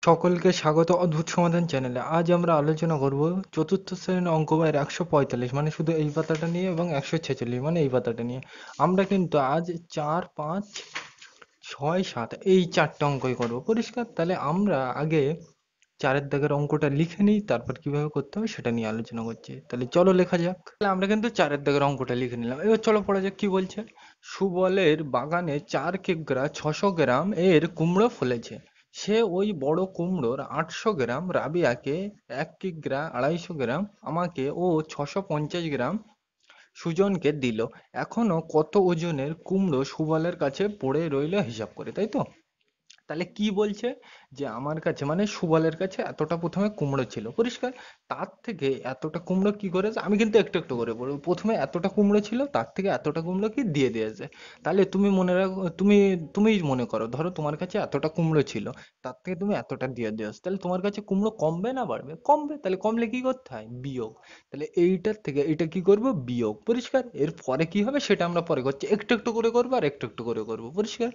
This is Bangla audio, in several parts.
সকলকে স্বাগত অদ্ভুত সমাধান চ্যানেলে। আজ আমরা আলোচনা করব চতুর্থ শ্রেণীর অঙ্ক বইয়ের 145 মানে শুধু এই পাতাটা নিয়ে এবং 146 মানে এই পাতাটা নিয়ে। আমরা কিন্তু আজ 4, 5, 6, 7 এই চারটে অঙ্কই করব। পরিষ্কার? তাহলে আমরা আগে চারের দাগের অঙ্কটা লিখে নিই, তারপর কিভাবে করতে হবে সেটা নিয়ে আলোচনা করছি। তাহলে চলো লেখা যাক। তাহলে আমরা কিন্তু চারের দাগের অঙ্কটা লিখে নিলাম, এবার চলো পড়া যাক কি বলছে। সুবলের বাগানে 4 কিগ্রা 600 গ্রাম এর কুমড়ো ফলেছে। সে ওই বড় কুমড়োর 800 গ্রাম রাবিয়াকে, 1 কিগ্রা 250 গ্রাম আমাকে ও 650 গ্রাম সুজনকে দিল। এখনো কত ওজনের কুমড়ো সুবলের কাছে পড়ে রইল হিসাব করে, তাই তো? তাহলে কি বলছে, যে আমার কাছে মানে সুবলের কাছে এতটা প্রথমে কুমড়ো ছিল। পরিষ্কার? তার থেকে এতটা কুমড়ো কি করেছে, আমি কিন্তু একটু একটু করে বলবো। প্রথমে এতটা কুমড়ো ছিল, তার থেকে এতটা কুমড়ো কি দিয়ে দিয়েছে। তাহলে তুমি মনে রাখো, তুমি মনে করো, ধরো তোমার কাছে এতটা কুমড়ো ছিল, তার থেকে তুমি এতটা দিয়ে দিয়েছো, তাহলে তোমার কাছে কুমড়ো কমবে না বাড়বে? কমবে। তাহলে কমলে কি করতে হয়? বিয়োগ। তাহলে এইটার থেকে এটা কি করব? বিয়োগ। পরিষ্কার? এর পরে কি হবে সেটা আমরা পরে করছি, একটু একটু করে করবো আর একটু একটু করে করবো। পরিষ্কার?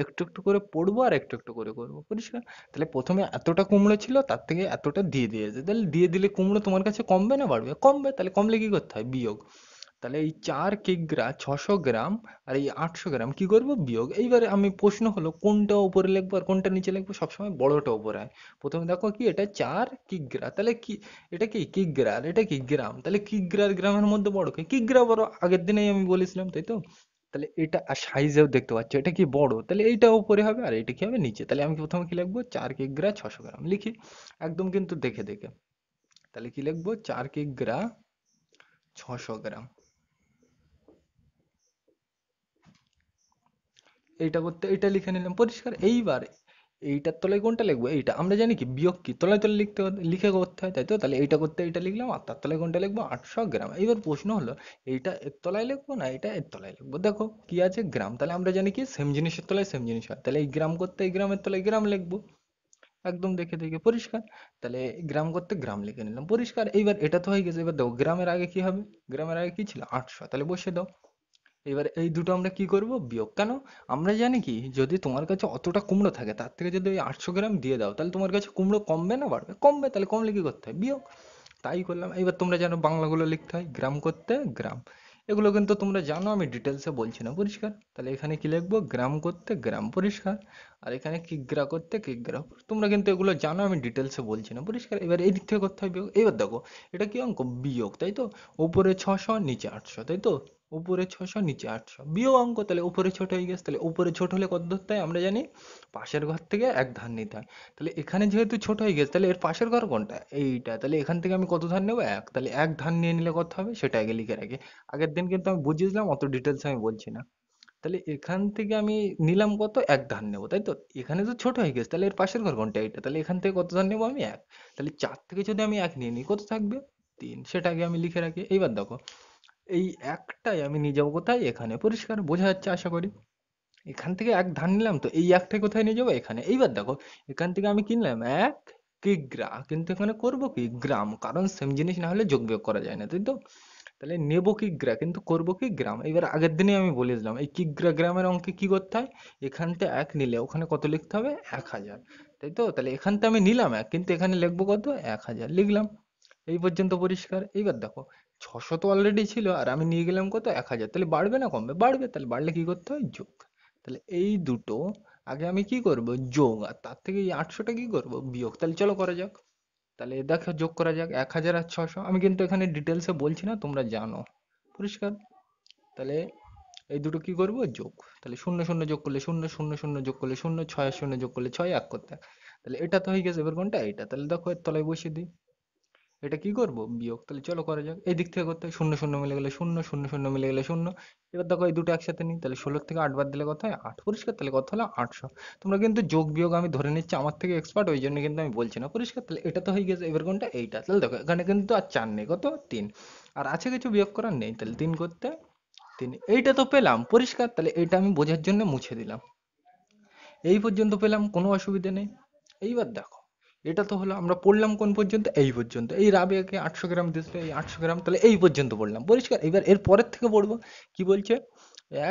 একটু একটু করে পড়বো আর একটু একটু করে করবো। পরিষ্কার? তাহলে প্রথমে এতটা কুমড়ো ছিল, তার থেকে এতটা দিয়ে দিয়েছে, তাহলে দিয়ে দিলে কুমড়ো তোমার কাছে কমবে না বাড়বে? কমবে। তাহলে কমলে কি করতে হয়? বিয়োগ। তাহলে এই 4 কিগ্রা 600 গ্রাম আর এই 800 গ্রাম কি করব? বিয়োগ। এইবারে আমি প্রশ্ন হলো কোনটা উপরে লিখবো আর কোনটা নিচে লিখবো? সবসময় বড়টা উপরে হয়। প্রথমে দেখো কি, এটা 4 কিগ্রা, তাহলে কি এটা কি কিগ্রা আর এটা কি গ্রাম, তাহলে কিগ্রা আর গ্রামের মধ্যে বড় কি? কিগ্রা বড়, আগের দিনেই আমি বলেছিলাম, তাই তো? তাহলে এটা আর সাইজেও দেখতে পাচ্ছ এটা কি বড়, তাহলে এইটা উপরে হবে আর এটা কি হবে? নিচে। তাহলে আমি প্রথমে কি লিখবো? 4 কিগ্রা 600 গ্রাম লিখি, একদম কিন্তু দেখে দেখে। তাহলে কি লিখবো? 4 কিগ্রা 600 গ্রাম। এইটা করতে এইটা লিখে নিলাম। পরিষ্কার? এইবার এইটার তলায় কোনটা লিখবো? এইটা আমরা জানি কি বিয়োগ কি তলায় তলায় লিখে করতে হয়, তাই তো? তাহলে এইটা করতে এইটা লিখলাম, আর তার তলায় কোনটা লিখবো? 800 গ্রাম। এইবার প্রশ্ন হলো এইটা এর তলায় লিখবো না এটা এর তলায় লিখবো। দেখো কি আছে? গ্রাম। তাহলে আমরা জানি কি সেম জিনিসের তলায় সেম জিনিস হয়, তাহলে এই গ্রাম করতে এই গ্রামের তলায় গ্রাম লিখবো, একদম দেখে দেখে। পরিষ্কার? তাহলে গ্রাম করতে গ্রাম লিখে নিলাম। পরিষ্কার? এইবার এটা তো হয়ে গেছে, এবার দেখো গ্রামের আগে কি হবে? গ্রামের আগে কি ছিল? 800, তাহলে বসিয়ে দাও। এবার এই দুটো আমরা কি করব? বিয়োগ। কেন? আমরা জানি কি, যদি তোমার কাছে অতটা কুমড়ো থাকে, তার থেকে যদি ওই 800 গ্রাম দিয়ে দাও, তাহলে তোমার কাছে কুমড়ো কমবে না বাড়বে? কমবে। তাহলে কমলে কি করতে হয়? বিয়োগ। তাই করলাম। এবার তোমরা জানো বাংলাগুলো লিখতে হয়, গ্রাম করতে গ্রাম। এগুলো কিন্তু তোমরা জানো, আমি ডিটেলসে বলছি না। পরিষ্কার? তাহলে এখানে কি লিখবো? গ্রাম করতে গ্রাম। পরিষ্কার? আর এখানে কিগ্রা করতে কিগ্রা। তোমরা কিন্তু এগুলো জানো, আমি ডিটেলসে বলছি না। পরিষ্কার? এবার এই দিক থেকে করতে হয় বিয়োগ। এবার দেখো এটা কি অঙ্ক? বিয়োগ, তাই তো? উপরে 600 নিচে 800, তাই তো? উপরে 600 নিচে 800, বিয়োগ অঙ্ক। তাহলে উপরে ছোট হয়ে গেছে, তাহলে উপরে ছোট হলে কত ধরতে হয় আমরা জানি? পাশের ঘর থেকে এক ধার নিতে হয়। তাহলে এখানে যেহেতু ছোট হয়ে গেছে, তাহলে এর পাশের ঘর কোনটা? এইটা। তাহলে এখান থেকে আমি কত ধার নেবো? এক। তাহলে এক ধার নিয়ে নিলে কত হবে সেটা আগে লিখে রাখি। আগের দিন কিন্তু আমি বুঝিয়েছিলাম, অত ডিটেলস আমি বলছি না। তাহলে এখান থেকে আমি নিলাম কত? এক ধার নেবো, তাই তো? এখানে তো ছোট হয়ে গেছে, তাহলে এর পাশের ঘর কোনটা? এইটা। তাহলে এখান থেকে কত ধার নেবো? আমি এক। তাহলে 4 থেকে যদি আমি এক নিয়ে নিই, কত থাকবে? 3। সেটা আগে আমি লিখে রাখি। এইবার দেখো এই একটাই আমি নিয়ে যাবো কোথায়? এখানে। পরিষ্কার? বোঝা যাচ্ছে আশা করি। এখান থেকে এক ধার নিলাম, তো এই একটাই কোথায় নিয়ে যাবো? এখানে। এইবার দেখো এখান থেকে আমি কিনলাম 1 কিগ্রা, কিন্তু এখানে করবো কি? গ্রাম, কারণ সেম জিনিস না হলে যোগ বিয়োগ করা যায় না, তাই তো? তাহলে নেবো কিগ্রা, কিন্তু করবো কি? গ্রাম। এবার আগের দিনে আমি বলেছিলাম এই কিগ্রা গ্রামের অঙ্কে কি করতে হয়? এখান থেকে এক নিলে ওখানে কত লিখতে হবে? 1000, তাই তো? তাহলে এখান থেকে আমি নিলাম এক, কিন্তু এখানে লিখবো কত? 1000 লিখলাম। এই পর্যন্ত পরিষ্কার? এইবার দেখো 600 তো অলরেডি ছিল, আর আমি নিয়ে গেলাম কত? 1000, তাহলে বাড়বে না কমবে? বাড়বে। তাহলে বাড়লে কি করতে হয়? যোগ। তাহলে এই দুটো আগে আমি কি করব? যোগ। আর তার থেকে এই 800টা কি করব? বিয়োগ। তাহলে চলো করা যাক। তাহলে দেখো যোগ করা যাক 1000 আর 600। আমি কিন্তু এখানে ডিটেলসে বলছি না, তোমরা জানো। পরিষ্কার? তাহলে এই দুটো কি করব? যোগ। তাহলে শূন্য শূন্য যোগ করলে শূন্য, শূন্য শূন্য যোগ করলে শূন্য, ছয় আর শূন্য যোগ করলে ছয়, এক করতে এক। তাহলে এটা তো হয়ে গেছে। এবার কোনটা? এটা। তাহলে দেখো এর তলায় বসিয়ে দিই। এটা কি করব? বিয়োগ। তাহলে চলো করা যাক। এই দিক থেকে করতে হয়, শূন্য শূন্য মিলে গেলে শূন্য, শূন্য শূন্য মিলে গেলে শূন্য। এবার দেখো এই দুটো একসাথে নিই, তাহলে 16 থেকে 8 বাদ দিলে কত হয়? 8। পরিষ্কার? তাহলে কত হলো? 800। তোমরা কিন্তু যোগ বিয়োগ আমি ধরে নিচ্ছি আমার থেকে এক্সপার্ট, ওই জন্য কিন্তু আমি বলছি না। পরিষ্কার? তাহলে এটা তো হয়ে গেছে। এবার কোনটা? এইটা। তাহলে দেখো এখানে কিন্তু আর 4 নেই, কত? 3। আর আছে কিছু বিয়োগ করার? নেই। তাহলে 3 করতে 3। এইটা তো পেলাম। পরিষ্কার? তাহলে এটা আমি বোঝার জন্য মুছে দিলাম। এই পর্যন্ত পেলাম, কোনো অসুবিধা নেই। এইবার দেখো এটা তো হলো, আমরা পড়লাম কোন পর্যন্ত? এই পর্যন্ত। এই রাবেয়াকে 800 গ্রাম দিতে, এই 800 গ্রাম, তাহলে এই পর্যন্ত পড়লাম। পরিষ্কার? এবার এর পরের থেকে পড়বো। কি বলছে?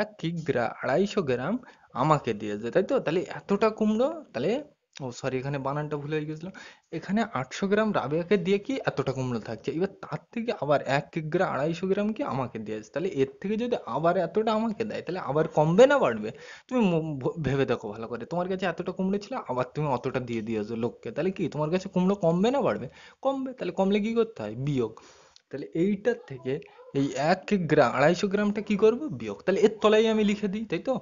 1 কিগ্রা 250 গ্রাম আমাকে দিয়েছে, তাই তো? তাহলে এতটা কুমড়ো, তাহলে ও সরি, এখানে বানানটা ভুল হয়ে গেছিল। এখানে 800 গ্রাম রাবেয়াকে দিয়ে কি এতটা কুমড়ো থাকছে, এবার তার থেকে আবার 1 কিগ্রা 250 গ্রাম কি আমাকে দিয়েছে, তাহলে এর থেকে যদি আবার এতটা আমাকে দেয় তাহলে আবার কমবে না বাড়বে? তুমি ভেবে দেখো ভালো করে, তোমার কাছে এতটা কুমড়ো ছিল, আবার তুমি অতটা দিয়ে দিয়েছো লোককে, তাহলে কি তোমার কাছে কুমড়ো কমবে না বাড়বে? কমবে। তাহলে কমলে কি করতে হয়? বিয়োগ। তাহলে এইটার থেকে এই 1 কিগ্রা 250 গ্রামটা কি করব? বিয়োগ। তাহলে এর তলায় আমি লিখে দিই, তাই তো?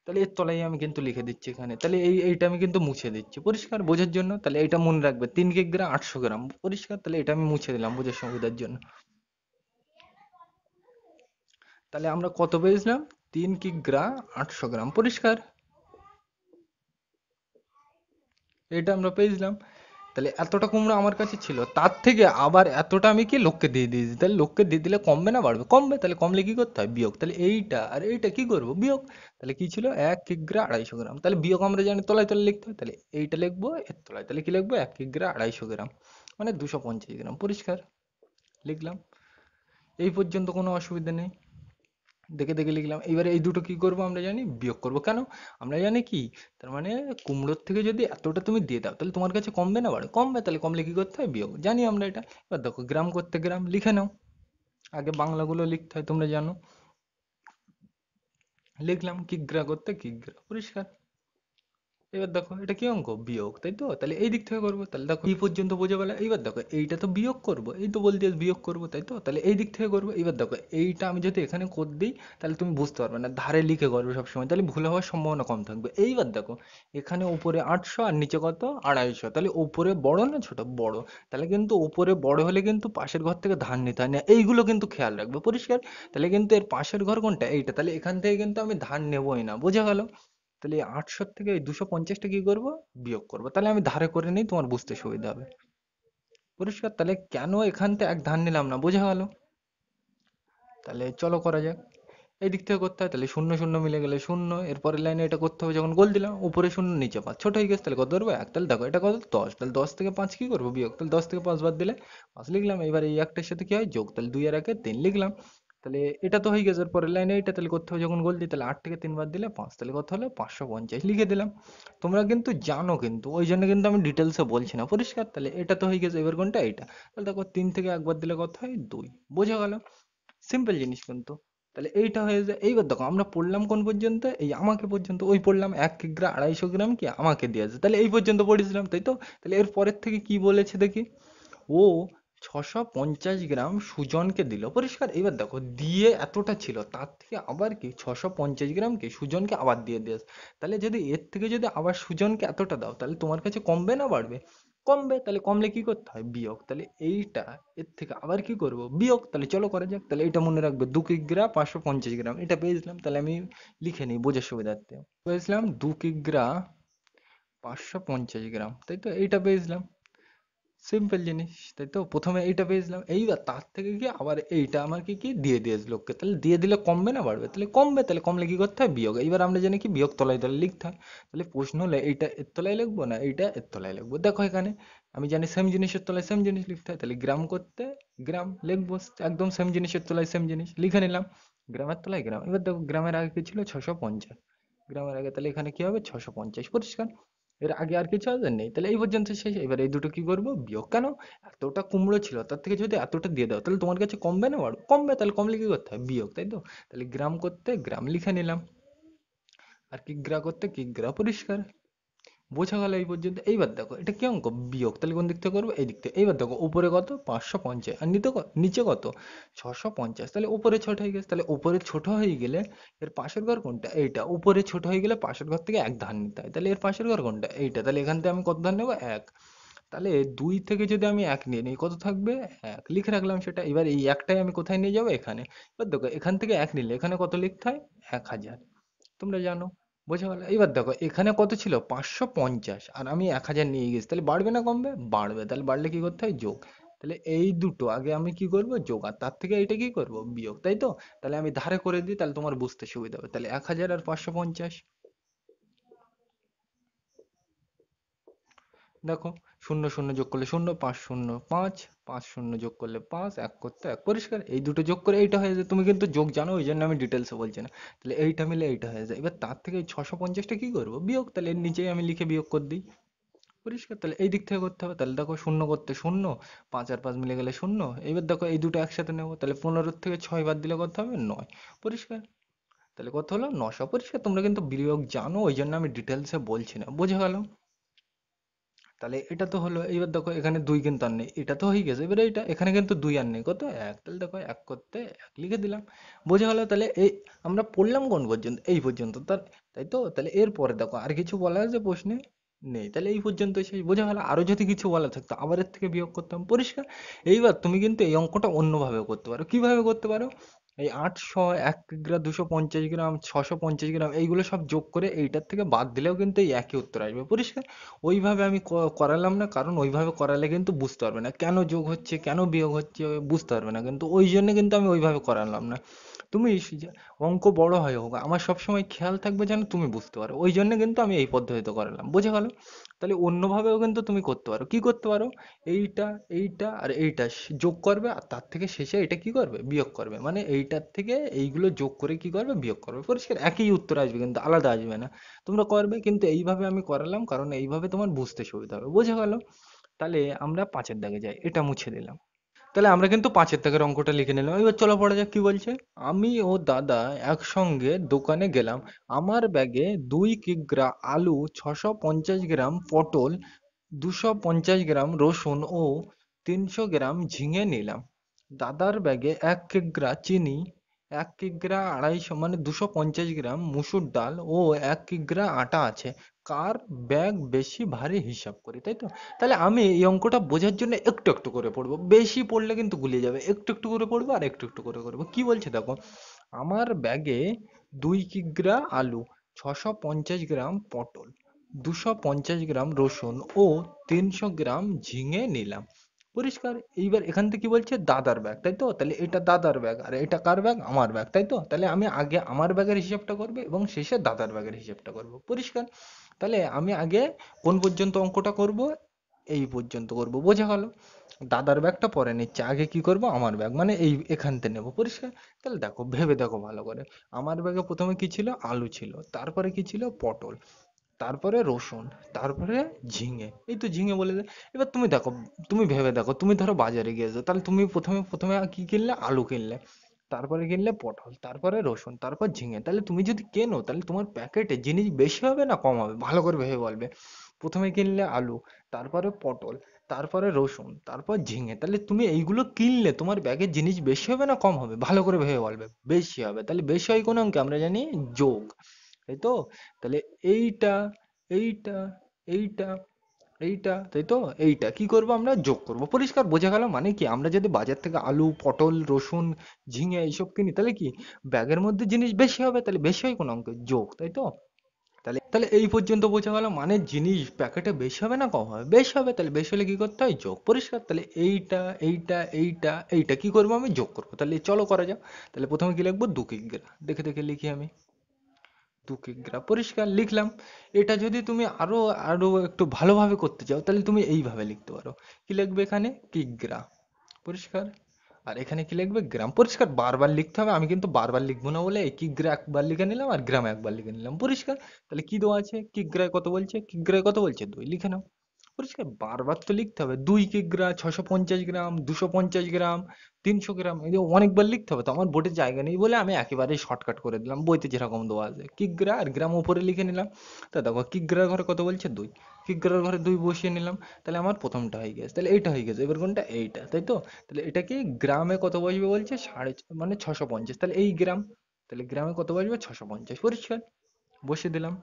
তাহলে এর তলায় আমি কিন্তু লিখে দিচ্ছি এখানে, তাহলে এইটা আমি কিন্তু মুছে দিচ্ছি পরিষ্কার বোঝার জন্য। তাহলে এটা মনে রাখবে, 3 কিগ্রা 800 গ্রাম পরিষ্কার। তাহলে এটা আমি মুছে দিলাম বোঝার সুবিধার জন্য। তাহলে আমরা কত পেয়েছিলাম? 3 কিগ্রা 800 গ্রাম পরিষ্কার। এটা আমরা পেয়েছিলাম। তাহলে এতটা কুমড়ো আমার কাছে ছিল, তার থেকে আবার এতটা আমি কি লোককে দিয়ে দিয়েছি, তাহলে লোককে দিয়ে দিলে কমবে না বাড়বে? কমবে। তাহলে কমলে কি করতে হয়? বিয়োগ। তাহলে এইটা আর এইটা কি করব? বিয়োগ। তাহলে কি ছিল? 1 কিগ্রা 250 গ্রাম। তাহলে বিয়োগ আমরা জানি তলায় তলায় লিখতে হয়, তাহলে এইটা লিখবো এর তলায়, তাহলে কি লিখবো? 1 কিগ্রা 250 গ্রাম মানে 250 গ্রাম পরিষ্কার লিখলাম। এই পর্যন্ত কোনো অসুবিধা নেই, দেখে দেখে লিখলাম। এবারে এই দুটো কি করব আমরা জানি? বিয়োগ করব। কেন? আমরা জানি কি, তার মানে কুমড়োর থেকে যদি এতটা তুমি দিয়ে দাও তাহলে তোমার কাছে কমবে না বাড়বে? কমবে। তাহলে কমলে কি করতে হয়? বিয়োগ। জানি আমরা এটা। এবার দেখো, গ্রাম করতে গ্রাম লিখে নাও, আগে বাংলাগুলো লিখতে হয় তোমরা জানো। লিখলাম কিগ্রা করতে কিগ্রা পরিষ্কার। এবার দেখো এটা কি অঙ্ক? বিয়োগ, তাই তো? তাহলে এই দিক থেকে করবো, তাহলে দেখো এই পর্যন্ত বোঝা গেল। এইবার দেখো এইটা তো বিয়োগ করবো, এই তো বলতে বিয়োগ করবো, তাই তো? তাহলে এই দিক থেকে করবো। এবার দেখো এইটা আমি যদি এখানে কোড দিই তাহলে তুমি বুঝতে পারবে না, ধারে লিখে করবে সবসময়, তাহলে ভুল হওয়ার সম্ভাবনা কম থাকবে। এইবার দেখো এখানে উপরে 800 আর নিচে কত? 250, তাহলে উপরে বড় না ছোট? বড়। তাহলে কিন্তু উপরে বড় হলে কিন্তু পাশের ঘর থেকে ধার নিতে হয় না, এইগুলো কিন্তু খেয়াল রাখবে পরিষ্কার। তাহলে কিন্তু এর পাশের ঘর কোনটা? এইটা, তাহলে এখান থেকে কিন্তু আমি ধার নেবই না, বোঝা গেল? তাহলে এই 800 থেকে এই 250টা কি করব? বিয়োগ করব। তাহলে আমি ধারে করে নিই, তোমার বুঝতে সুবিধা হবে পরিষ্কার। তাহলে কেন এখান থেকে এক ধার নিলাম না, বোঝা গেল? তাহলে চলো করা যাক। এই দিক থেকে করতে হয়, তাহলে শূন্য শূন্য মিলে গেলে শূন্য, এরপরের লাইনে এটা করতে হবে, যখন গোল দিলাম উপরে শূন্য নিচে 5 ছোট হয়ে গেছে, তাহলে কত ধরবো? 1। তাহলে দেখো এটা কত? 10। তাহলে 10 থেকে 5 কি করবো? বিয়োগ। তাহলে 10 থেকে 5 বাদ দিলে 5 লিখলাম। এবার এই একটার সাথে কি হয়? যোগ। তাহলে 2 আর 1 3 লিখলাম। তাহলে এটা তো হয়ে গেছে, এর পরের লাইনে এটা তাহলে করতে হবে যখন গোল দিই, তাহলে 8 থেকে 3 বাদ দিলে 5, তাহলে কত হলো? 550 লিখে দিলাম। তোমরা কিন্তু জানো, কিন্তু ওই জন্য কিন্তু আমি ডিটেলসে বলছি না পরিষ্কার। তাহলে এটা তো হয়ে গেছে, এবার কোনটা? এটা। তাহলে দেখো 3 থেকে 1 বাদ দিলে কত হয়? 2। বোঝা গেল? সিম্পল জিনিস কিন্তু। তাহলে এইটা হয়ে যায়। এইবার দেখো আমরা পড়লাম কোন পর্যন্ত? এই আমাকে পর্যন্ত। ওই পড়লাম 1 কিগ্রা 250 গ্রাম কি আমাকে দিয়েছে, তাহলে এই পর্যন্ত পড়েছিলাম, তাই তো? তাহলে এর পরের থেকে কি বলেছে দেখি? ও 650 গ্রাম সুজনকে দিল পরিষ্কার। এবার দেখো দিয়ে এতটা ছিল, তার থেকে আবার কি 650 গ্রাম কি সুজনকে আবার দিয়ে দিয়েছে। তাহলে যদি এর থেকে যদি আবার সুজনকে এতটা দাও তাহলে তোমার কাছে কমবে না বাড়বে? কমবে। তাহলে কমলে কি করতে হয়? বিয়োগ। তাহলে এইটা এর থেকে আবার কি করব? বিয়োগ। তাহলে চলো করা যাক। তাহলে এটা মনে রাখবে, 2 কিগ্রা 550 গ্রাম এটা পেয়েছিলাম, তাহলে আমি লিখে নিই বোঝার সুবিধার্থে। পেয়েছিলাম 2 কিগ্রা 550 গ্রাম, তাই তো? এইটা পেয়েছিলাম। সিম্পল জিনিস, তাই তো? প্রথমে এইটা পেয়েছিলাম, এইবার তার থেকে কি আবার এইটা আমাকে কি দিয়ে দিয়েছে লোককে, তাহলে দিয়ে দিলে কমবে না বাড়বে? তাহলে কমবে। তাহলে কমলে কি করতে হয়? বিয়োগ। এবার আমরা জানি কি বিয়োগ তলায় তলায় লিখতে হয়। তাহলে প্রশ্ন হলে এইটা এর তলায় লিখবো না এইটা এর তলায় লিখবো? দেখো এখানে আমি জানি সেম জিনিসের তলায় সেম জিনিস লিখতে হয়, তাহলে গ্রাম করতে গ্রাম লিখবো, একদম সেম জিনিসের তলায় সেম জিনিস লিখে নিলাম। গ্রামের তলায় গ্রাম। এবার দেখো গ্রামের আগে কি ছিল? 650। গ্রামের আগে তাহলে এখানে কি হবে? 650 পরিষ্কার। এর আগে আর কিছু আছে? নেই। তাহলে এই পর্যন্ত শেষ। এবার এই দুটো কি করবো? বিয়োগ। কেন? এতটা কুমড়ো ছিল, তার থেকে যদি এতটা দিয়ে দাও তাহলে তোমার কাছে কমবে না বাড়বে? কমবে। তাহলে কমলে কি করতে হয়? বিয়োগ, তাই তো? তাহলে গ্রাম করতে গ্রাম লিখে নিলাম, আর কিগ্রা করতে কিগ্রা পরিষ্কার। বোঝা গেল এই পর্যন্ত? এইবার দেখো এটা কি অঙ্ক? বিয়োগ। তাহলে কোন দিক থেকে করবো? এই দিক থেকে। এইবার দেখো উপরে কত? 550, আর নিচে কত? 650। তাহলে উপরে ছোট হয়ে গেছে, তাহলে উপরে ছোট হয়ে গেলে এর পাশের ঘর কোনটা? এইটা। উপরে ছোট হয়ে গেলে পাশের ঘর থেকে এক ধার নিতে হয়, তাহলে এর পাশের ঘর কোনটা? এইটা। তাহলে এখান থেকে আমি কত ধার নেবো? 1। তাহলে 2 থেকে যদি আমি 1 নিয়ে নিই কত থাকবে? 1 লিখে রাখলাম সেটা। এবার এই একটাই আমি কোথায় নিয়ে যাবো? এখানে। এবার দেখো এখান থেকে 1 নিলে এখানে কত লিখতে হয়? 1000। তোমরা জানো, বোঝা গেল? এবার দেখো এখানে কত ছিল? 550, আর আমি 1000 নিয়ে গেছি, তাহলে বাড়বে না কমবে? বাড়বে। তাহলে বাড়লে কি করতে হয়? যোগ। তাহলে এই দুটো আগে আমি কি করব? যোগ, আর তার থেকে এইটা কি করব? বিয়োগ, তাই তো? তাহলে আমি ধারে করে দিই, তাহলে তোমার বুঝতে সুবিধা হবে। তাহলে 1000 আর 550, দেখো শূন্য শূন্য যোগ করলে শূন্য, 5 শূন্য 5, 5 শূন্য যোগ করলে 5, এক করতে এক পরিষ্কার। এই দুটো যোগ করে এইটা হয়ে যায়। তুমি কিন্তু যোগ জানো, ওই জন্য আমি ডিটেলসে বলছি না। তাহলে এইটা মিলে এইটা হয়ে যায়। এবার তার থেকে এই 650টা কি করবো? বিয়োগ। তাহলে এর নিচেই আমি লিখে বিয়োগ করে দিই। পরিষ্কার? তাহলে এই দিক থেকে করতে হবে। তাহলে দেখো শূন্য করতে শূন্য, 5 আর 5 মিলে গেলে শূন্য। এবার দেখো এই দুটো একসাথে নেবো, তাহলে 15 থেকে 6 বাদ দিলে কত হবে? 9। পরিষ্কার? তাহলে কত হলো? 900। পরিষ্কার? তোমরা কিন্তু বিয়োগ জানো, ওই জন্য আমি ডিটেলসে বলছি না। বোঝা গেল? তাহলে এটা তো হলো। এবার দেখো এখানে 2 কিন্তু আর নেই, এটা তো হয়ে গেছে। এবারে এটা এখানে কিন্তু 2 আর নেই, কত? 1। তাহলে দেখো 1 করতে 1 লিখে দিলাম। বোঝা গেল? তাহলে এই আমরা পড়লাম কোন পর্যন্ত? এই পর্যন্ত। তাই তো? তাহলে এরপরে দেখো আর কিছু বলা আছে প্রশ্নে? নেই। তাহলে এই পর্যন্ত শেষ। বোঝা গেল? আরো যদি কিছু বলা থাকতো আবার এর থেকে বিয়োগ করতাম। পরিষ্কার? এইবার তুমি কিন্তু এই অঙ্কটা অন্যভাবে করতে পারো। কিভাবে করতে পারো? এই 800, 1 কিগ্রা, 250 গ্রাম, 650 গ্রাম, এইগুলো সব যোগ করে এইটার থেকে বাদ দিলেও কিন্তু এই একই উত্তর আসবে। পরিষ্কার? ওইভাবে আমি করালাম না, কারণ ওইভাবে করালে কিন্তু বুঝতে পারবে না কেন যোগ হচ্ছে কেন বিয়োগ হচ্ছে, বুঝতে পারবে না কিন্তু, ওই জন্য কিন্তু আমি ওইভাবে করালাম না। তুমি অঙ্ক বড় হয় হোক, আমার সবসময় খেয়াল থাকবে যেন তুমি বুঝতে পারো, ওই জন্য কিন্তু আমি এই পদ্ধতিতে করালাম। বোঝা গেল? তাহলে অন্যভাবেও কিন্তু তুমি করতে পারো। কি করতে পারো? এইটা, এইটা আর এইটা যোগ করবে, আর তার থেকে শেষে এটা কি করবে? বিয়োগ করবে। মানে এইটার থেকে এইগুলো যোগ করে কি করবে? বিয়োগ করবে। পরিষ্কার? একই উত্তর আসবে কিন্তু আলাদা আসবে না। তোমরা করবে, কিন্তু এইভাবে আমি করালাম কারণ এইভাবে তোমার বুঝতে সুবিধা হবে। বোঝা গেল? তাহলে আমরা 5-এর দাগে যাই, এটা মুছে দিলাম। তাহলে আমরা কিন্তু 5-এর দাগের অঙ্কটা লিখে নিলাম। এবার চলো পড়া যাক কি বলছে। আমি ও দাদা একসঙ্গে দোকানে গেলাম। আমার ব্যাগে 2 কিগ্রা আলু, 650 গ্রাম পটল, 250 গ্রাম রসুন ও 300 গ্রাম ঝিঙে নিলাম। দাদার ব্যাগে 1 কিগ্রা চিনি, 1 কিগ্রা 250 মানে 250 গ্রাম মুসুর ডাল ও 1 কিগ্রা আটা আছে। কার ব্যাগ বেশি ভারী হিসাব করি, তাই তো? তাহলে আমি এই অঙ্কটা বোঝার জন্য একটু একটু করে পড়বো, বেশি পড়লে কিন্তু গুলিয়ে যাবে। একটু একটু করে পড়বো আর একটু একটু করে করবো। কি বলছে দেখো, আমার ব্যাগে 2 কিগ্রা আলু, 650 গ্রাম পটল, 250 গ্রাম রসুন ও 300 গ্রাম ঝিঙে নিলাম। পরিষ্কার? এইবার এখান থেকে কি বলছে? দাদার ব্যাগ, তাই তো? তাহলে এটা দাদার ব্যাগ আর এটা কার ব্যাগ? আমার ব্যাগ, তাই তো? তাহলে আমি আগে আমার ব্যাগের হিসাবটা করবো এবং শেষে দাদার ব্যাগের হিসাবটা করবো। পরিষ্কার? তাহলে আমি আগে কোন পর্যন্ত অঙ্কটা করব? এই পর্যন্ত করব। বোঝা গেল? দাদার ব্যাগটা পরে নিচ্ছে, আগে কি করব? আমার ব্যাগ, মানে এই এখান থেকে নেবো। পরিষ্কার? তাহলে দেখো ভেবে দেখো ভালো করে। আমার ব্যাগে প্রথমে কি ছিল? আলু ছিল, তারপরে কি ছিল? পটল, তারপরে রসুন, তারপরে ঝিঙে। এই তো ঝিঙে বলে দে। এবার তুমি দেখো, তুমি ভেবে দেখো, তুমি ধরো বাজারে গিয়েছো, তাহলে তুমি প্রথমে প্রথমে কি কিনলে? আলু কিনলে, তারপরে কিনলে পটল, তারপরে রসুন, তারপর ঝিঙে। তাহলে তুমি যদি কেনো তাহলে তোমার প্যাকেটে জিনিস বেশি হবে না কম হবে? ভালো করে ভেবে বলবে। প্রথমে কিনলে আলু, তারপরে পটল, তারপরে রসুন, তারপর ঝিঙে। তাহলে তুমি এইগুলো কিনলে তোমার ব্যাগের জিনিস বেশি হবে না কম হবে? ভালো করে ভেবে বলবে। বেশি হবে। তাহলে বেশি হয় কোন অঙ্কে? আমরা জানি যোগ, তাই তো? তাহলে এইটা, এইটা, এইটা, এইটা, তাই তো? এইটা কি করব? আমরা যোগ করব। পরিষ্কার? বোঝা গেল? মানে কি, আমরা যদি বাজার থেকে আলু, পটল, রসুন, ঝিঙে এইসব কিনি, তাহলে কি ব্যাগের মধ্যে জিনিস বেশি হবে? তাহলে বেশি হয় কোন অঙ্কে? যোগ, তাই তো? তাহলে তাহলে এই পর্যন্ত বোঝা গেল, মানে জিনিস প্যাকেটে বেশি হবে না কম হবে? বেশি হবে। তাহলে বেশি হলে কি করতে হয়? যোগ। পরিষ্কার? তাহলে এইটা, এইটা, এইটা, এইটা কি করবো? আমি যোগ করবো। তাহলে চলো করা যাক। তাহলে প্রথমে কি লিখবো? 2 কিগ্রা। দেখে দেখে লিখি আমি। 2 কিগ্রা। পরিষ্কার? লিখলাম। এটা যদি তুমি আরো আরো একটু ভালোভাবে করতে চাও তাহলে তুমি এইভাবে লিখতে পারো। কি লিখবে এখানে? কিগ্রা। পরিষ্কার? আর এখানে কি লিখবে? গ্রাম। পরিষ্কার? বারবার লিখতে হবে, আমি কিন্তু বারবার লিখবো না বলে এই কিগ্রা একবার লিখে নিলাম আর গ্রাম একবার লিখে নিলাম। পরিষ্কার? তাহলে কি দেওয়া আছে? কিগ্রায় কত বলছে? কিগ্রায় কত বলছে? 2 লিখে নাও। পরিষ্কার? বারবার তো লিখতে হবে। 2 কিগ্রা, 650 গ্রাম, 250 গ্রাম, 300 গ্রাম, এই যে অনেকবার লিখতে হবে তো, আমার বোর্ডে জায়গা নেই বলে আমি একেবারেই শর্টকাট করে দিলাম, বইতে যেরকম দেওয়া আছে। কিগ্রা আর গ্রাম উপরে লিখে নিলাম। তা দেখো কিগ্রার ঘরে কত বলছে? 2। কিগ্রার ঘরে 2 বসিয়ে নিলাম। তাহলে আমার প্রথমটা হয়ে গেছে। তাহলে এইটা হয়ে গেছে। এবার কোনটা? এইটা, তাই তো? তাহলে এটা কি গ্রামে কত বসবে বলছে? মানে 650। তাহলে এই গ্রাম। তাহলে গ্রামে কত বসবে? 650। পরিষ্কার? বসিয়ে দিলাম।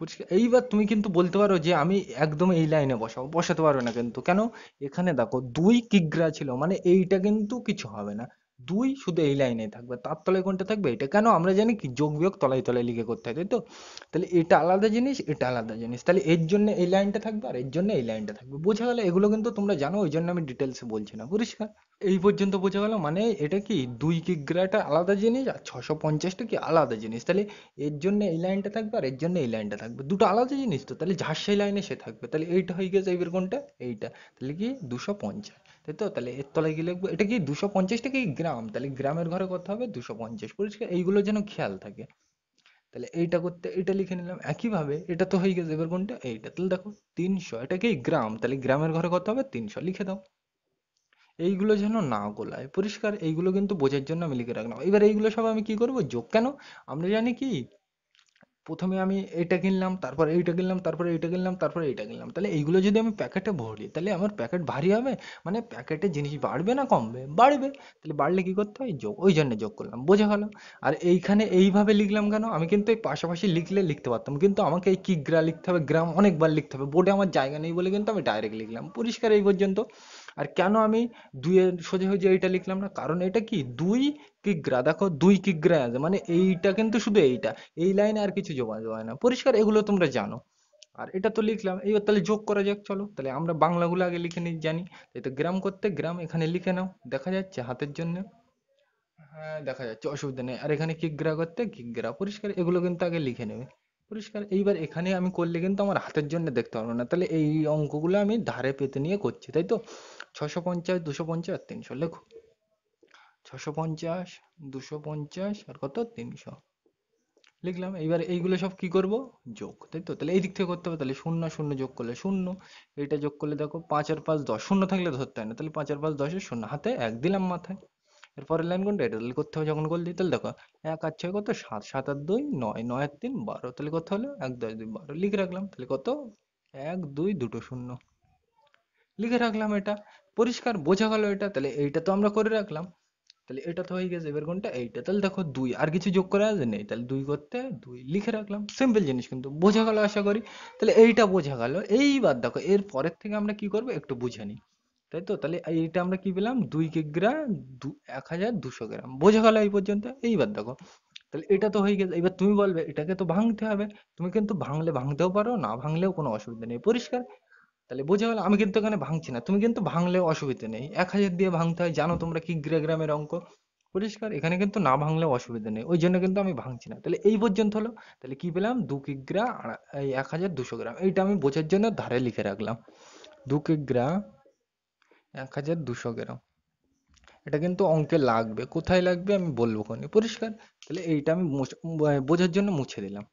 পরিষ্কার? এইবার তুমি কিন্তু বলতে পারো যে আমি একদম এই লাইনে বসাবো, বসাতে পারবে না কিন্তু। কেন? এখানে দেখো 2 কিগ্রা ছিল, মানে এইটা কিন্তু কিছু হবে না। 2 শুধু এই লাইনে থাকবে, তার তলায় কোনটা থাকবে? এটা। কেন? আমরা জানি কি যোগ বিয়োগ তলায় তলায় লিখে করতে হয়, তাই তো? তাহলে এটা আলাদা জিনিস, এটা আলাদা জিনিস। তাহলে এর জন্য এই লাইনটা থাকবে আর এর জন্য এই লাইনটা থাকবে। বোঝা গেল? এগুলো কিন্তু তোমরা জানো, ওই জন্য আমি ডিটেলসে বলছি না। পরিষ্কার? এই পর্যন্ত বোঝা গেল? মানে এটা কি 2 কিগ্রাটা আলাদা জিনিস আর 650টা কি আলাদা জিনিস। তাহলে এর জন্য এই লাইনটা থাকবে আর এর জন্য এই লাইনটা থাকবে, দুটো আলাদা জিনিস তো। তাহলে যার সেই লাইনে সে থাকবে। তাহলে এইটা হয়ে গেছে। এইবার কোনটা? এইটা। তাহলে কি 250, তাই তো? তাহলে এর তলায় কি লিখবো? এটা কি 250টা কি গ্রাম, তাহলে গ্রামের ঘরে কত হবে? 250। পরিষ্কার? এইগুলো যেন খেয়াল থাকে। তাহলে এইটা করতে এটা লিখে নিলাম একইভাবে, এটা তো হয়ে গেছে। এবার কোনটা এইটা, তাহলে দেখো 300, এটা কি গ্রাম, তাহলে গ্রামের ঘরে কত হবে 300 লিখে দাও। এইগুলো যেন না গোলায়, পরিষ্কার, এইগুলো কিন্তু বোঝার জন্য আমি লিখে রাখলাম। এবার এইগুলো সব আমি কি করব, যোগ। কেন, আমরা জানি কি প্রথমে আমি এটা কিনলাম, তারপর এইটা কিনলাম, তারপরে এইটা কিনলাম, তারপরে এইটা কিনলাম, তাহলে এইগুলো যদি আমি প্যাকেটে ভরি তাহলে আমার প্যাকেট ভারী হবে, মানে প্যাকেটে জিনিস বাড়বে না কমবে, বাড়বে। তাহলে বাড়লে কি করতে হয়, যোগ, ওই জন্য যোগ করলাম, বোঝা গেল। আর এইখানে এইভাবে লিখলাম কেন, আমি কিন্তু এই পাশাপাশি লিখলে লিখতে পারতাম, কিন্তু আমাকে এই কিগ্রা লিখতে হবে, গ্রাম অনেকবার লিখতে হবে, বোর্ডে আমার জায়গা নেই বলে কিন্তু আমি ডাইরেক্ট লিখলাম, পরিষ্কার এই পর্যন্ত। আর কেন আমি দুইয়ের সোজা সোজা এইটা লিখলাম না, কারণ এটা কি দুই কিগ্রা, দেখো দুই কিগ্রা আছে, মানে এইটা কিন্তু শুধু এইটা, এই লাইনে আর কিছু যোগাযোগ হয় না, পরিষ্কার, এগুলো তোমরা জানো। আর এটা তো লিখলাম, এবার তাহলে যোগ করা যাক, চলো তাহলে আমরা বাংলাগুলো আগে লিখে নিই, জানি। এই তো গ্রাম করতে গ্রাম এখানে লিখে নাও, দেখা যাচ্ছে হাতের জন্য, হ্যাঁ দেখা যাচ্ছে, অসুবিধা নেই। আর এখানে কিগ্রা করতে কিগ্রা, পরিষ্কার, এগুলো কিন্তু আগে লিখে নেবে, পরিষ্কার। এইবার এখানে আমি করলে কিন্তু আমার হাতের জন্য দেখতে পারবো না, তাহলে এই অঙ্কগুলো আমি ধারে পেতে নিয়ে করছি, তাই তো। 650, 250 আর 300 লেখো। 650, 250 আর কত 300 লিখলাম। এইবার এইগুলো সব কি করব, যোগ, তাই তো। তাহলে এই দিক থেকে করতে হবে, তাহলে শূন্য শূন্য যোগ করলে শূন্য, এটা যোগ করলে দেখো 5 আর 5 10, শূন্য থাকলে ধরতে হয় না, তাহলে 5 আর 5 10 শূন্য, হাতে এক দিলাম মাথায়। এর পরের লাইন কোনটা, এটা তাহলে করতে হবে যখন করলি, তাহলে দেখো 1 আর 6 কত 7, 7 আর 2 9, 9 আর 3 12, তাহলে কত হলো 1 10 2 12 লিখে রাখলাম, তাহলে কত 1 2 দুটো শূন্য লিখে রাখলাম, এটা পরিষ্কার, বোঝা গেল এটা। তাহলে এইটা তো আমরা করে রাখলাম, তাহলে এটা তো হয়ে গেছে। এবার কোনটা এইটা, তাহলে দেখো 2, আর কিছু যোগ করা আছে নেই, তাহলে 2 করতে 2 লিখে রাখলাম, সিম্পল জিনিস, কিন্তু বোঝা গেল আশা করি। তাহলে এইটা বোঝা গেল। এইবার দেখো এর পরের থেকে আমরা কি করব একটু বুঝে নিই, তাই তো। তাহলে এইটা আমরা কি পেলাম, 2 কিগ্রা, 1200 গ্রাম, বোঝা গেল এই পর্যন্ত। এইবার দেখো, তাহলে এটা তো হয়ে গেছে। এবার তুমি বলবে এটাকে তো ভাঙতে হবে, তুমি কিন্তু ভাঙলে ভাঙতেও পারো, না ভাঙলেও কোনো অসুবিধা নেই, পরিষ্কার। তাহলে বোঝা গেল, আমি কিন্তু এখানে ভাঙছি না, তুমি কিন্তু ভাঙলেও অসুবিধা নেই, 1000 দিয়ে ভাঙতে হয়, জানো তোমরা কি গ্রামের অঙ্ক, পরিষ্কার। এখানে কিন্তু না ভাঙলেও অসুবিধা নেই, ওই জন্য কিন্তু আমি ভাঙছি না। তাহলে এই পর্যন্ত হলো। তাহলে কি পেলাম, 2 কিগ্রা, এই 1200 গ্রাম, এইটা আমি বোঝার জন্য ধারে লিখে রাখলাম, 2 কিগ্রা 1200 গ্রাম। এটা কিন্তু অঙ্কে লাগবে, কোথায় লাগবে আমি বলবো কোনি, পরিষ্কার। তাহলে এইটা আমি বোঝার জন্য মুছে দিলাম।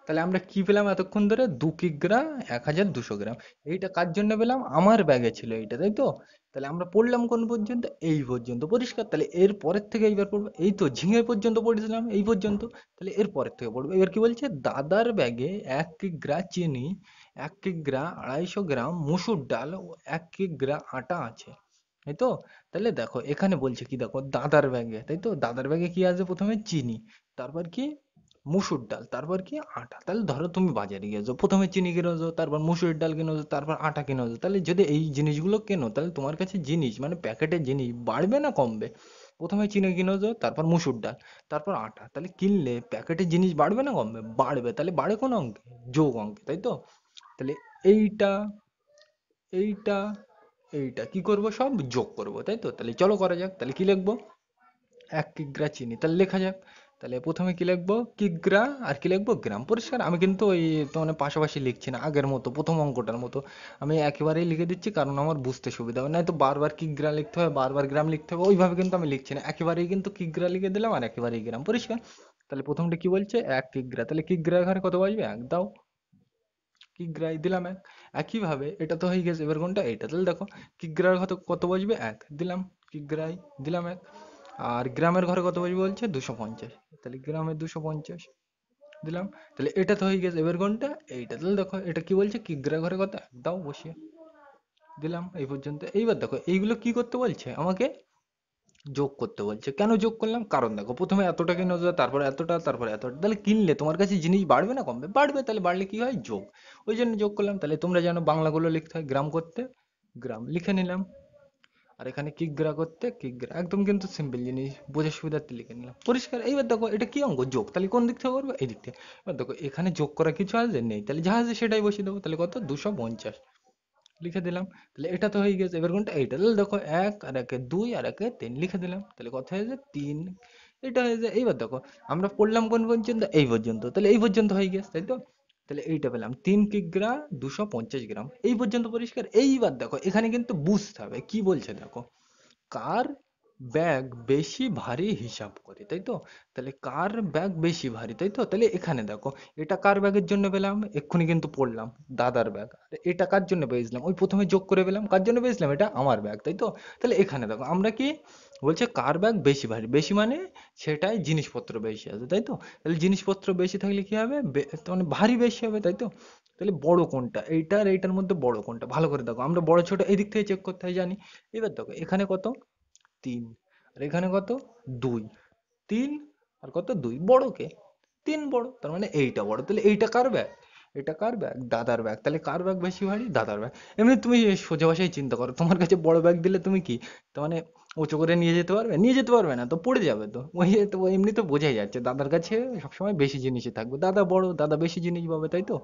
তাহলে আমরা কি পেলাম এতক্ষণ ধরে, 2 কিগ্রা 1200 গ্রাম। এইটা কার জন্য পেলাম, আমার ব্যাগে ছিল এইটা, তাই তো। তাহলে আমরা পড়লাম কোন পর্যন্ত, এই পর্যন্ত, পরিষ্কার। তাহলে এর পরের থেকে এইবার পড়বো, এই তো ঝিঙে পর্যন্ত পড়েছিলাম এই পর্যন্ত। তাহলে এর পরের থেকে পড়বো, এবার কি বলছে, দাদার ব্যাগে 1 কিগ্রা চিনি, 1 কিগ্রা 250 গ্রাম মুসুর ডাল ও 1 কিগ্রা আটা আছে, তাই তো। তাহলে দেখো এখানে বলছে কি, দেখো দাদার ব্যাগে, তাই তো, দাদার ব্যাগে কি আছে, প্রথমে চিনি, তারপর কি মুসুর ডাল, তারপর কি আটা। তাহলে ধরো তুমি বাজারে গিয়েছো, প্রথমে চিনি কিনেছো, তারপর মুসুর ডাল কিনেছো, তারপর আটা কিনেছো, তাহলে যদি এই জিনিসগুলো কেনো তাহলে তোমার কাছে জিনিস মানে প্যাকেটের জিনিস বাড়বে না কমবে, প্রথমে চিনি কিনেছো, তারপর মুসুর ডাল, তারপর আটা, তাহলে কিনলে প্যাকেটের জিনিস বাড়বে না কমবে, বাড়বে। তাহলে বাড়ে কোন অঙ্কে, যোগ অঙ্কে, তাই তো। তাহলে এইটা, এইটা, এইটা কি করব, সব যোগ করব, তাই তো। তাহলে চলো করা যাক, তাহলে কি লিখবো, 1 কিগ্রা চিনি, তাহলে লেখা যাক। তাহলে প্রথমে কি লিখবো, কিগ্রা, আর কি লিখবো, গ্রাম, পরিষ্কার। আমি কিন্তু ওই তো মানে পাশাপাশি লিখছি না, আগের মতো প্রথম অঙ্কটার মতো আমি একেবারেই লিখে দিচ্ছি, কারণ আমার বুঝতে সুবিধা হবে, নয়তো বারবার কিগ্রা লিখতে হবে, বারবার গ্রাম লিখতে হবে, ওইভাবে কিন্তু আমি লিখছি না, একেবারেই কিন্তু কিগ্রা লিখে দিলাম আর একেবারেই গ্রাম, পরিষ্কার। তাহলে প্রথমটা কি বলছে, 1 কিগ্রা, তাহলে কিগ্রা ঘরে কত বসবে, 1 দাও, কিগ্রায় দিলাম 1। একইভাবে এটা তো হয়ে গেছে, এবার কোনটা এইটা, তাহলে দেখো কিগ্রার কত কত বসবে, 1 দিলাম, কিগ্রায় দিলাম 1। আর গ্রামের ঘরে কত বসবে বলছে, 250, তাহলে গ্রামে 250 দিলাম। তাহলে এটা তো হয়ে গেছে, এবার কোনটা এইটা, তাহলে দেখো এটা কি বলছে, কিগ্রা ঘরে কত, 1 দাও, বসিয়ে দিলাম এই পর্যন্ত। এইবার দেখো এইগুলো কি করতে বলছে আমাকে, যোগ করতে বলছে। কেন যোগ করলাম, কারণ দেখো প্রথমে এতটা কিনে তারপর এতটা, তারপর এতটা, তাহলে কিনলে তোমার কাছে জিনিস বাড়বে না কমবে, বাড়বে। তাহলে বাড়লে কি হয়, যোগ, ওই জন্য যোগ করলাম। তাহলে তোমরা জানো বাংলাগুলো লিখতে হয়, গ্রাম করতে গ্রাম লিখে নিলাম, আর এখানে কিগ্রা করতে কিগ্রা, একদম কিন্তু সিম্পল জিনিস, বোঝার সুবিধার্থে লিখে নিলাম, পরিষ্কার। এইবার দেখো এটা কি অঙ্ক, যোগ, তাহলে কোন দিক থেকে করবো, এই দিক থেকে। এবার দেখো এখানে যোগ করা কিছু আছে নেই, তাহলে যা আছে সেটাই বসিয়ে দেবো, তাহলে কত 250 লিখে দিলাম। তাহলে এটা তো হয়ে গেছে, এবার কোনটা এইটা, তাহলে দেখো 1 আর 1 2 আর 1 3 লিখে দিলাম, তাহলে কত হয়েছে 3, এটা হয়েছে। এইবার দেখো আমরা পড়লাম কোন পর্যন্ত, এই পর্যন্ত, তাহলে এই পর্যন্ত হয়ে গেছে, তাই তো। তাহলে এইটা পেলাম 3 কিগ্রা 250 গ্রাম, এই পর্যন্ত পরিষ্কার। এইবার দেখো এখানে কিন্তু বুঝতে হবে কি বলছে, দেখো কার ব্যাগ বেশি ভারী হিসাব করি, তাই তো? তাহলে কার ব্যাগ বেশি ভারী, তাই তো? তাহলে এখানে দেখো, এটা কার ব্যাগের জন্য পেলাম, এক্ষুনি কিন্তু পড়লাম, দাদার ব্যাগ। আর এটা কার জন্য পেয়েছিলাম, ওই প্রথমে যোগ করে পেলাম, কার জন্য পেয়েছিলাম, এটা আমার ব্যাগ, তাই তো? তাহলে এখানে দেখো আমরা কি বলছে, কার ব্যাগ বেশি ভারী, বেশি মানে সেটাই জিনিসপত্র বেশি আছে, তাই তো? তাহলে জিনিসপত্র বেশি থাকলে কি হবে, তার মানে ভারী বেশি হবে, তাই তো? তাহলে বড় কোনটা, এইটা আর এইটার মধ্যে বড় কোনটা, ভালো করে দেখো, আমরা বড় ছোট এই দিক থেকে চেক করতে হয় জানি। এবার দেখো এখানে কত, ৩, আর এখানে কত, ২, ৩ আর কত, ২, বড় কে, ৩ বড়, তার মানে এইটা বড়। তাহলে এইটা কার ব্যাগ, এটা কার ব্যাগ, দাদার ব্যাগ। তাহলে কার ব্যাগ বেশি ভারী, দাদার ব্যাগ। এমনি তুমি সোজা ভাষায় চিন্তা করো, তোমার কাছে বড় ব্যাগ দিলে তুমি কি, তার মানে উঁচু করে নিয়ে যেতে পারবে, নিয়ে যেতে পারবে না তো, পড়ে যাবে তো। ওই তো এমনি তো বোঝাই যাচ্ছে, দাদার কাছে সবসময় বেশি জিনিসই থাকবে, দাদা বড়, দাদা বেশি জিনিস পাবে, তাই তো?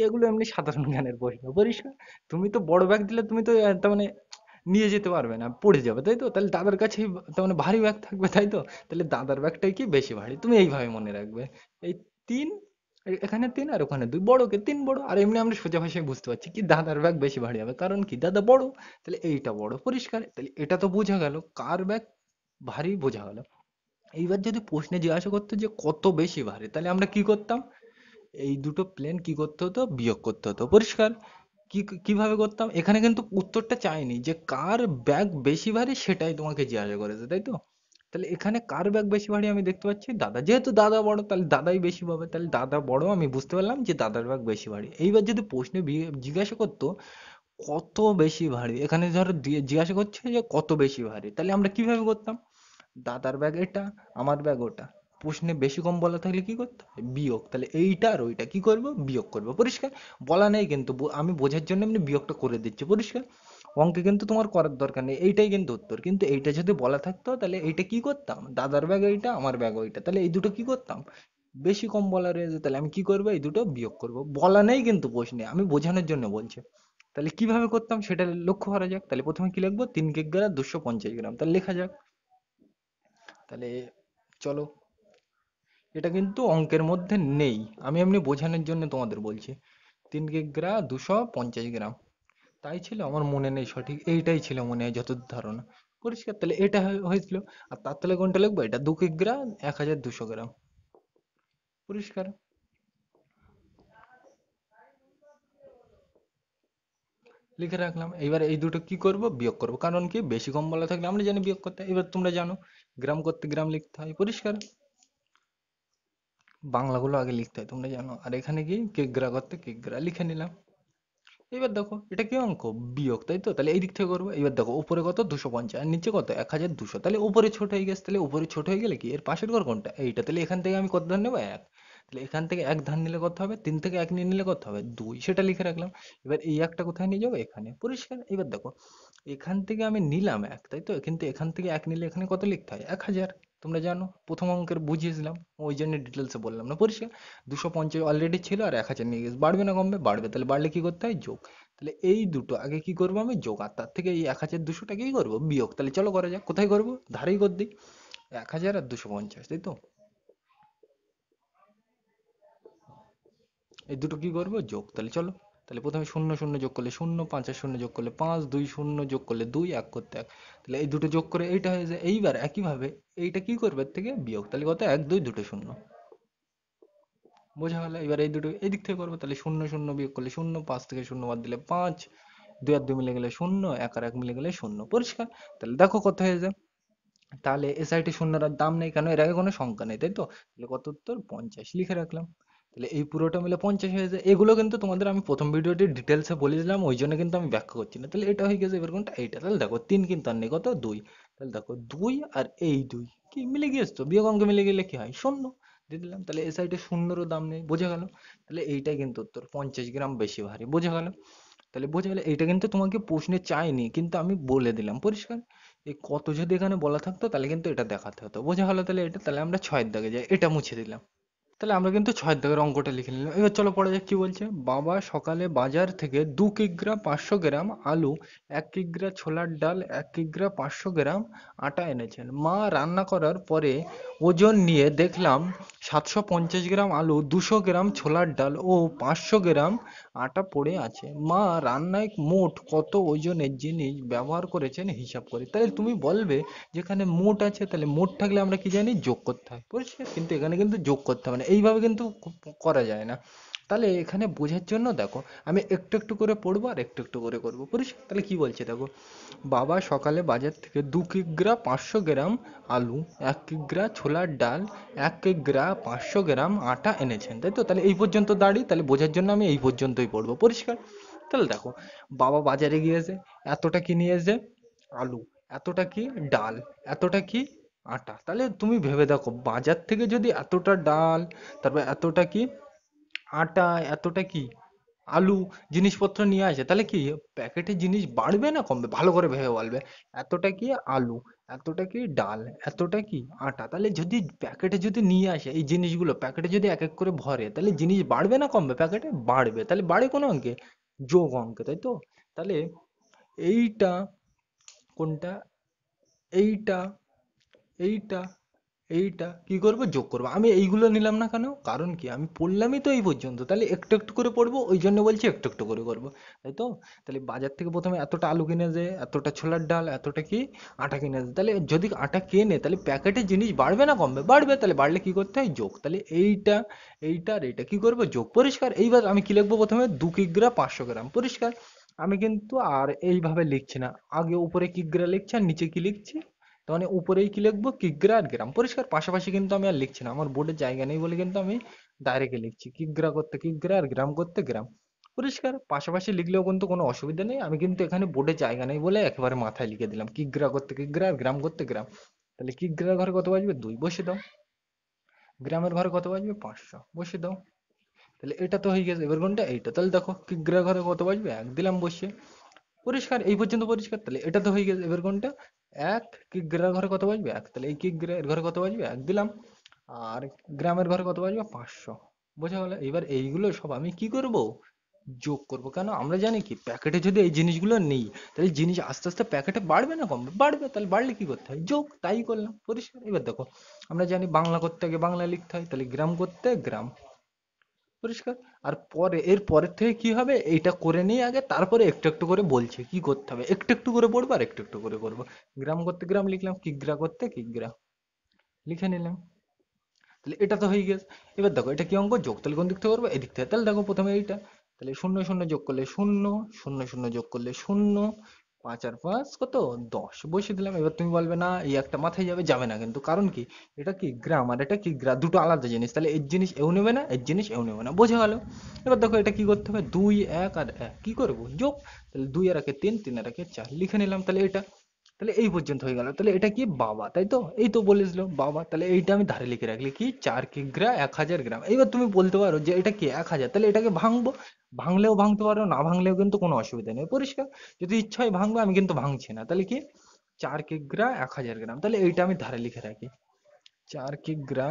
এগুলো এমনি সাধারণ জ্ঞানের প্রশ্ন, পরিষ্কার। তুমি তো বড় ব্যাগ দিলে তুমি তো তার মানে নিয়ে যেতে পারবে না, পড়ে যাবে, তাই তো? তাহলে দাদার কাছেই তার মানে ভারী ব্যাগ থাকবে, তাই তো? তাহলে দাদার ব্যাগটাই কি বেশি ভারী, তুমি এইভাবে মনে রাখবে। এই ৩, এখানে ৩ আর ওখানে ২, বড়কে ৩ বড়। আর এমনি আমরা সোজা ভাষায় বুঝতে পারছি কি, দাদার ব্যাগ বেশি ভারী হবে, কারণ কি, দাদা বড়। তাহলে এইটা বড়, পরিষ্কার। তাহলে এটা তো বোঝা গেল কার ব্যাগ ভারী, বোঝা গেল। এইবার যদি প্রশ্নে জিজ্ঞাসা করতো যে কত বেশি ভারী, তাহলে আমরা কি করতাম, এই দুটো প্লেন কি করতে হতো, বিয়োগ করতে হতো, পরিষ্কার। কিভাবে করতাম, এখানে কিন্তু উত্তরটা চাইনি যে কার ব্যাগ বেশি ভারী, সেটাই তোমাকে জিজ্ঞাসা করেছে, তাই তো? তাহলে এখানে কার ব্যাগ বেশি ভারী আমি দেখতে পাচ্ছি, দাদা, যেহেতু দাদা বড় তাহলে দাদাই বেশি পাবে, তাহলে দাদা বড়, আমি বুঝতে পারলাম যে দাদার ব্যাগ বেশি ভারী। এইবার যদি প্রশ্নে জিজ্ঞাসা করতো কত বেশি ভারী, এখানে ধরো জিজ্ঞাসা করছে যে কত বেশি ভারী, তাহলে আমরা কিভাবে করতাম, দাদার ব্যাগ এটা, আমার ব্যাগ ওটা। প্রশ্নে বেশি কম বলা থাকলে কি করতে হয়, বিয়োগ। তাহলে এইটা আর ওইটা কি করব, বিয়োগ করব, পরিষ্কার। বলা নেই কিন্তু, আমি বোঝার জন্য এমনি বিয়োগটা করে দিচ্ছি, পরিষ্কার। অঙ্কে কিন্তু তোমার করার দরকার নেই, এইটাই কিন্তু উত্তর। কিন্তু এইটা যদি বলা থাকতো তাহলে এইটা কি করতাম, দাদার ব্যাগ এইটা, আমার ব্যাগ ওইটা, তাহলে এই দুটো কি করতাম, বেশি কম বলা রয়েছে, তাহলে আমি কি করবো, এই দুটো বিয়োগ করব। বলা নেই কিন্তু প্রশ্নে, আমি বোঝানোর জন্য বলছি। তাহলে কিভাবে করতাম সেটা লক্ষ্য করা যাক। তাহলে প্রথমে কি লিখবো, ৩ কিগ্রা ২৫০ গ্রাম, তাহলে লেখা যাক। তাহলে চলো, এটা কিন্তু অঙ্কের মধ্যে নেই, আমি এমনি বোঝানোর জন্য তোমাদের বলছি। ৩ কিগ্রা ২৫০ গ্রাম, তাই ছিল, আমার মনে নেই সঠিক, এইটাই ছিল মনে হয় যতদূর ধারণা, পরিষ্কার। তাহলে এটা হয়েছিল। আর তার তলে কোনটা লিখবো, এটা ২ কিগ্রা ১,২০০ গ্রাম, পরিষ্কার। লিখে রাখলাম। এবার এই দুটো কি করব, বিয়োগ করব, কারণ কি, বেশি কম বলা থাকলে আমরা জানি বিয়োগ করতে হয়। এবার তোমরা জানো গ্রাম করতে গ্রাম লিখতে হয়, পরিষ্কার। বাংলাগুলো আগে লিখতে হয় তোমরা জানো। আর এখানে কি, কিগ্রা করতে কিগ্রা লিখে নিলাম। এবার দেখো এটা কি অঙ্ক, বিয়োগ, তাই তো? তাহলে এই দিক থেকে করবো। এবার দেখো উপরে কত, ২৫০, আর নিচে কত, ১,২০০। তাহলে উপরে ছোট হয়ে গেছে, তাহলে উপরে ছোট হয়ে গেলে কি, এর পাশের ঘর কোনটা, এইটা। তাহলে এখান থেকে আমি কত ধার নেবো, ১। তাহলে এখান থেকে ১ ধার নিলে কত হবে, ৩ থেকে ১ নিয়ে নিলে কত হবে, ২, সেটা লিখে রাখলাম। এবার এই একটা কোথায় নিয়ে যাবো, এখানে, পরিষ্কার। এবার দেখো এখান থেকে আমি নিলাম ১, তাই তো? কিন্তু এখান থেকে ১ নিলে এখানে কত লিখতে হয়, ১,০০০। তোমরা জানো, প্রথম অঙ্কের বুঝিয়েছিলাম, ওই জন্য ডিটেলসে বললাম না, পরিষ্কার। ২৫০ অলরেডি ছিল, আর ১,০০০ নিয়ে গেছে, বাড়বে না কমবে, বাড়বে। তাহলে বাড়লে কি করতে হয়, যোগ। তাহলে এই দুটো আগে কি করবো, আমি যোগ, আর তার থেকে এই ১,২০০টাকে কি করবো, বিয়োগ। তাহলে চলো করা যাক, কোথায় করবো, ধারেই করে দিই। ১,০০০ আর ২৫০, তাই তো? এই দুটো কি করবো, যোগ। তাহলে চলো, তাহলে প্রথমে শূন্য শূন্য যোগ করলে শূন্য, ৫ আর শূন্য যোগ করলে ৫, ২ শূন্য যোগ করলে ২, ১ করতে ১। তাহলে এই দুটো যোগ করে এইটা হয়ে যায়। এইবার একইভাবে এইটা কি করবে, এর থেকে বিয়োগ। তাহলে কত, ১, ২, দুটো শূন্য, বোঝা গেল। এবার এই দুটো এই দিক থেকে করবো, তাহলে শূন্য শূন্য বিয়োগ করলে শূন্য, ৫ থেকে শূন্য বাদ দিলে ৫, ২ আর ২ মিলে গেলে শূন্য, ১ আর ১ মিলে গেলে শূন্য, পরিষ্কার। তাহলে দেখো কত হয়ে যায়। তাহলে এসআইটি শূন্যর আর দাম নেই, কেন, এর আগে কোনো সংখ্যা নেই, তাই তো? তাহলে কত উত্তর, ৫০, লিখে রাখলাম। তাহলে এই পুরোটা মিলে ৫০ হয়ে যায়। এগুলো কিন্তু তোমাদের আমি প্রথম ভিডিওতে ডিটেলসে বলে দিলাম, ওই জন্য কিন্তু আমি ব্যাখ্যা করছি না। তাহলে এটা হয়ে গেছে, এবার কোনটা, এইটা। তাহলে দেখো ৩ কিন্তু আর নেই, কত, ২। তাহলে দেখো ২ আর এই ২ কি মিলে গিয়েছে তো, বিয়োগ অঙ্কে মিলে গেলে কি হয়, শূন্য দিয়ে দিলাম। তাহলে এ সাইডে শূন্যরও দাম নেই, বোঝা গেল। তাহলে এইটাই কিন্তু উত্তর, ৫০ গ্রাম বেশি ভারী, বোঝা গেল। তাহলে বোঝা গেলে এইটা কিন্তু তোমাকে প্রশ্নে চাইনি, কিন্তু আমি বলে দিলাম, পরিষ্কার। এই কত যদি এখানে বলা থাকতো তাহলে কিন্তু এটা দেখাতে হতো, বোঝা গেল। তাহলে এটা, তাহলে আমরা ৬-এর দাগে যাই, এটা মুছে দিলাম। তাহলে আমরা কিন্তু 6 দাগের অঙ্কটা লিখে নিলাম। এবার চলো পড়া যাক কি বলছে। বাবা সকালে বাজার থেকে 2 কিগ্রা 500 গ্রাম আলু, 1 কিগ্রা ছোলার ডাল, 1 কিগ্রা 500 গ্রাম আটা এনেছেন। মা রান্না করার পরে ওজন নিয়ে দেখলাম 750 গ্রাম আলু, 200 গ্রাম ছোলার ডাল ও 500 গ্রাম আটা পড়ে আছে। মা রান্নায় মোট কত ওজনের জিনিস ব্যবহার করেছেন হিসাব করে। তাহলে তুমি বলবে যেখানে মোট আছে, তাহলে মোট থাকলে আমরা কি জানি, যোগ করতে হয়, পরিষ্কার। কিন্তু এখানে কিন্তু যোগ করতে হবে না, এইভাবে কিন্তু করা যায় না। তাহলে এখানে বোঝার জন্য দেখো, আমি একটু একটু করে পড়বো আর একটু একটু করে করবো, পরিষ্কার। তাহলে কি বলছে দেখো, বাবা সকালে বাজার থেকে 2 কিগ্রা 500 গ্রাম আলু, 1 কিগ্রা ছোলার ডাল, 1 কিগ্রা 500 গ্রাম আটা এনেছেন, তাই তো? তাহলে এই পর্যন্ত দাঁড়িয়ে, তাহলে বোঝার জন্য আমি এই পর্যন্তই পড়বো, পরিষ্কার। তাহলে দেখো, বাবা বাজারে গিয়েছে, এতটা কি নিয়েছে, আলু, এতটা কি ডাল, এতটা কি আটা। তাহলে তুমি ভেবে দেখো, বাজার থেকে যদি এতটা ডাল, তারপর এতটা কি আটা, এতটা কি আলু, জিনিসপত্র নিয়ে আসে, তাহলে কি প্যাকেটে জিনিস বাড়বে না কমবে? ভালো করে ভেবে বলবে। এতটা কি আলু, এতটা কি ডাল, এতটা কি আটা, তাহলে যদি প্যাকেটে যদি নিয়ে আসে এই জিনিসগুলো, প্যাকেটে যদি এক এক করে ভরে, তাহলে জিনিস বাড়বে না কমবে? প্যাকেটে বাড়বে। তাহলে বাড়ে কোন অঙ্কে? যোগ অঙ্কে, তাই তো? তাহলে এইটা কোনটা, এইটা, এইটা, এইটা কি করবো, যোগ করবো। আমি এইগুলো নিলাম না কেন, কারণ কি, আমি পড়লামই তো এই পর্যন্ত, তাহলে একটু একটু করে পড়বো, ওই জন্য বলছি একটু একটু করে করবো, তাই তো? তাহলে বাজার থেকে প্রথমে এতটা আলু কিনে দে, এতটা ছোলার ডাল, এতটা কি আটা কিনে দে। তাহলে যদি আটা কেনে, তাহলে প্যাকেটে জিনিস বাড়বে না কমবে? বাড়বে। তাহলে বাড়লে কি করতে হয়, যোগ। তাহলে এইটা, এইটা আর এইটা কি করবো, যোগ, পরিষ্কার। এইবার আমি কি লিখবো, প্রথমে 2 কিগ্রা 500 গ্রাম, পরিষ্কার। আমি কিন্তু আর এইভাবে লিখছি না, আগে উপরে কিগ্রা লিখছি আর নিচে কি লিখছি, তার মানে উপরেই কি লিখবো, কিগ্রা আর গ্রাম, পরিষ্কার। পাশাপাশি কিন্তু আমি আর লিখছি না, আমার বোর্ডে জায়গা নেই বলে কিন্তু আমি ডাইরেক্ট লিখছি, কিগ্রা করতে কিগ্রা আর গ্রাম করতে গ্রাম, পরিষ্কার। পাশাপাশি লিখলেও কিন্তু কোনো অসুবিধা নেই, আমি কিন্তু এখানে বোর্ডে জায়গা নেই বলে একেবারে মাথায় লিখে দিলাম, কিগ্রা করতে কিগ্রা আর গ্রাম করতে গ্রাম। তাহলে কিগ্রার ঘরে কত বাজবে, 2, বসে দাও। গ্রামের ঘরে কত বাজবে, 500, বসে দাও। তাহলে এটা তো হয়ে গেছে। এবার কোনটা, এইটা। তাহলে দেখো, কিগ্রা ঘরে কত বাজবে, 1 দিলাম বসে, পরিষ্কার। এই পর্যন্ত পরিষ্কার। তাহলে এটা তো হয়ে গেছে। এবার কোনটা, 1 কিগ্রার ঘরে কত বাজবে, 1, তাহলে এই কিগ্রা এর ঘরে কত বাজবে, 1 দিলাম। আর গ্রামের ঘরে কত বাজবে, 500, বোঝা গেল। এবার এইগুলো সব আমি কি করব, যোগ করব। কেন, আমরা জানি কি, প্যাকেটে যদি এই জিনিসগুলো নেই, তাহলে জিনিস আস্তে আস্তে প্যাকেটে বাড়বে না কমবে, বাড়বে। তাহলে বাড়লে কি করতে হয়, যোগ, তাই করলাম, পরিষ্কার। এবার দেখো, আমরা জানি বাংলা করতে আগে বাংলা লিখতে হয়, তাহলে গ্রাম করতে গ্রাম, পরিষ্কার। আর পরে, এর পরের থেকে কি হবে, এইটা করে নিয়ে আগে, তারপরে একটু একটু করে বলছে কি করতে হবে, একটু একটু করে পড়বো আর একটু একটু করে করবো। গ্রাম করতে গ্রাম লিখলাম, কিগ্রা করতে কিগ্রা লিখে নিলাম। তাহলে এটা তো হয়ে গেছে। এবার দেখো, এটা কি অঙ্ক, যোগ। তাহলে কোন দিক থেকে করবো, এদিক থেকে। তাহলে দেখো, প্রথমে এইটা, তাহলে শূন্য শূন্য যোগ করলে শূন্য, শূন্য শূন্য যোগ করলে শূন্য, 5 আর 5 কত, 10, বসিয়ে দিলাম। এবার তুমি বলবে না এই একটা মাথায় যাবে, যাবে না কিন্তু, কারণ কি, এটা কি গ্রাম আর এটা কি গ্রা, দুটো আলাদা জিনিস, তাহলে এর জিনিস এও নেবে না, এর জিনিস এও নেবে না, বোঝা গেল। এবার দেখো, এটা কি করতে হবে, 2, 1 আর 1 কি করবো, যোগ। তাহলে 2 আর 1 3, 3 আর 1 4 লিখে নিলাম। তাহলে এটা, তাহলে এই পর্যন্ত হয়ে গেল। তাহলে এটা কি, বাবা, তাই তো? এই তো বলেছিল বাবা। তাহলে এইটা আমি ধারে লিখে রাখলি কি, 4 কিগ্রা 1000 গ্রাম। এবার তুমি বলতে পারো যে এটা কি 1000, তাহলে এটাকে ভাঙবো, ভাঙলেও ভাঙতে পারো, না ভাঙলেও কিন্তু কোনো অসুবিধা নেই, পরিষ্কার। যদি ইচ্ছা হয় ভাঙবো, আমি কিন্তু ভাঙছি না। তাহলে কি, 4 কিগ্রা 1000 গ্রাম, তাহলে এইটা আমি ধারে লিখে রাখি, 4 কিগ্রা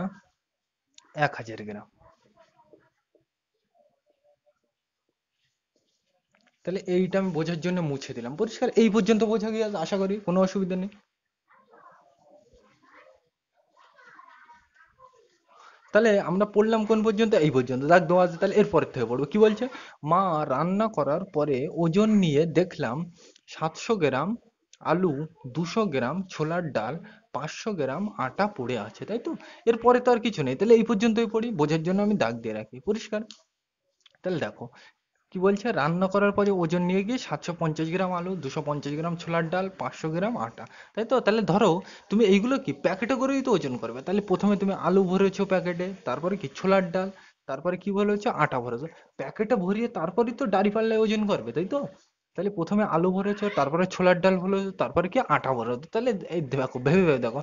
1000 গ্রাম। তাহলে এইটা আমি বোঝার জন্য মুছে দিলাম, পরিষ্কার। এই পর্যন্ত বোঝা গিয়ে আশা করি কোনো অসুবিধা নেই। তাহলে আমরা পড়লাম কোন পর্যন্ত, এই পর্যন্ত দাগ দেওয়া আছে। তাহলে এরপরের থেকে পড়বো, কি বলছে, মা রান্না করার পরে ওজন নিয়ে দেখলাম 700 গ্রাম আলু, 200 গ্রাম ছোলার ডাল, 500 গ্রাম আটা পড়ে আছে, তাই তো? এরপরে তো আর কিছু নেই, তাহলে এই পর্যন্তই পড়ি, বোঝার জন্য আমি দাগ দিয়ে রাখি, পরিষ্কার। তাহলে দেখো, কি বলছে, রান্না করার পরে ওজন নিয়ে গিয়ে 750 গ্রাম আলু, 250 গ্রাম ছোলার ডাল, 500 গ্রাম আটা, তাই তো? তাহলে ধরো, তুমি এইগুলো কি প্যাকেটে করেই তো ওজন করবে। তাহলে প্রথমে তুমি আলু ভরেছো প্যাকেটে, তারপরে কি ছোলার ডাল, তারপরে কি ভরেছো, আটা ভরেছো, প্যাকেটে ভরিয়ে তারপরেই তো দাঁড়ি পাল্লায় ওজন করবে, তাই তো? তাহলে প্রথমে আলু ভরেছো, তারপরে ছোলার ডাল ভরেছো, তারপরে কি আটা ভরেছো। তাহলে এই দেখো, ভেবে ভেবে দেখো,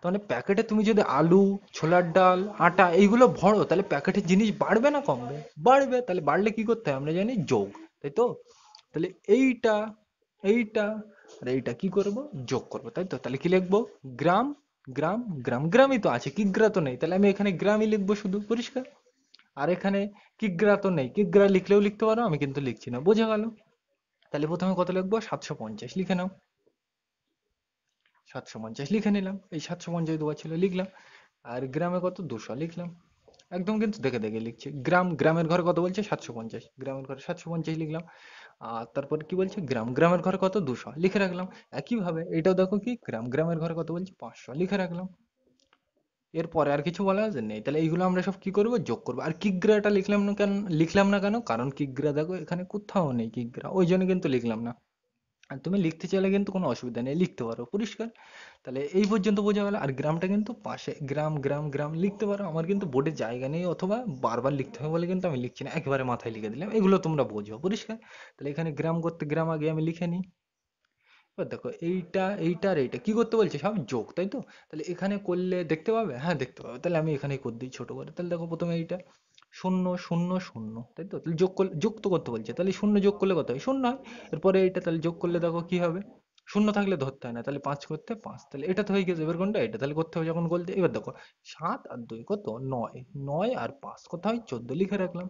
তাহলে প্যাকেটে তুমি যদি আলু, ছোলার ডাল, আটা এইগুলো ভরো, তাহলে প্যাকেটের জিনিস বাড়বে না কমবে, বাড়বে। তাহলে বাড়লে কি করতে হয়, আমরা জানি যোগ, তাই তো? তাহলে এইটা, এইটা আর এইটা কি করব, যোগ করব, তাই তো? তাহলে কি লিখবো, গ্রাম গ্রাম, গ্রামই তো আছে, কিগ্রা তো নেই, তাহলে আমি এখানে গ্রামই লিখবো শুধু, পরিষ্কার। আর এখানে কিগ্রা তো নেই, কিগ্রা লিখলেও লিখতে পারো, আমি কিন্তু লিখছি না, বোঝা গেল? তাহলে প্রথমে কত লিখবো, 750 লিখে নাও। 750 লিখে নিলাম, এই 750 দুবার ছিল লিখলাম। আর গ্রামে কত, 200 লিখলাম। একদম কিন্তু দেখে দেখে লিখছি। গ্রামের ঘরে কত বলছে, 750, গ্রামের ঘরে 750 লিখলাম। আর তারপর কি বলছে, গ্রামের ঘরে কত, 200 লিখে রাখলাম। একইভাবে এটাও দেখো কি, গ্রামের ঘরে কত বলছে, 500 লিখে রাখলাম। এরপরে আর কিছু বলা আছে নেই, তাহলে এইগুলো আমরা সব কি করব, যোগ করবো। আর কিগ্রাটা লিখলাম না কেন, কারণ কিগ্রা দেখো এখানে কোথাও নেই, কিগ্রা ওই জন্য কিন্তু লিখলাম না। আর তুমি লিখতে চাইলে কিন্তু কোনো অসুবিধা নেই, লিখতে পারো, পরিষ্কার। তাহলে এই পর্যন্ত বোঝা গেল। আর গ্রামটা কিন্তু পাশে, গ্রাম লিখতে পারো, আমার কিন্তু বোর্ডে জায়গা নেই, অথবা বারবার লিখতে হবে বলে কিন্তু আমি লিখছি না, একেবারে মাথায় লিখে দিলাম, এগুলো তোমরা বোঝো, পরিষ্কার। তাহলে এখানে গ্রাম করতে গ্রাম আগে আমি লিখে নিই। এবার দেখো এইটা আর এইটা কি করতে বলছে, সব যোগ, তাই তো? তাহলে এখানে করলে দেখতে পাবে, হ্যাঁ দেখতে পাবে, তাহলে আমি এখানে করে দিই ছোট করে। তাহলে দেখো প্রথমে এইটা শূন্য শূন্য শূন্য, তাই তো? তাহলে যোগ তো করতে বলছে, তাহলে শূন্য যোগ করলে কত হয়, শূন্য হয়। এরপরে এইটা তাহলে যোগ করলে দেখো কি হবে, শূন্য থাকলে ধরতে হয় না, তাহলে 5 করতে 5, তাহলে এটা তো হয়ে গেছে। এবার কোনটা, এটা তাহলে করতে হবে যখন বলতে। এবার দেখো 7 আর 2 কত, 9, 9 আর 5 কত হয়, 14 লিখে রাখলাম।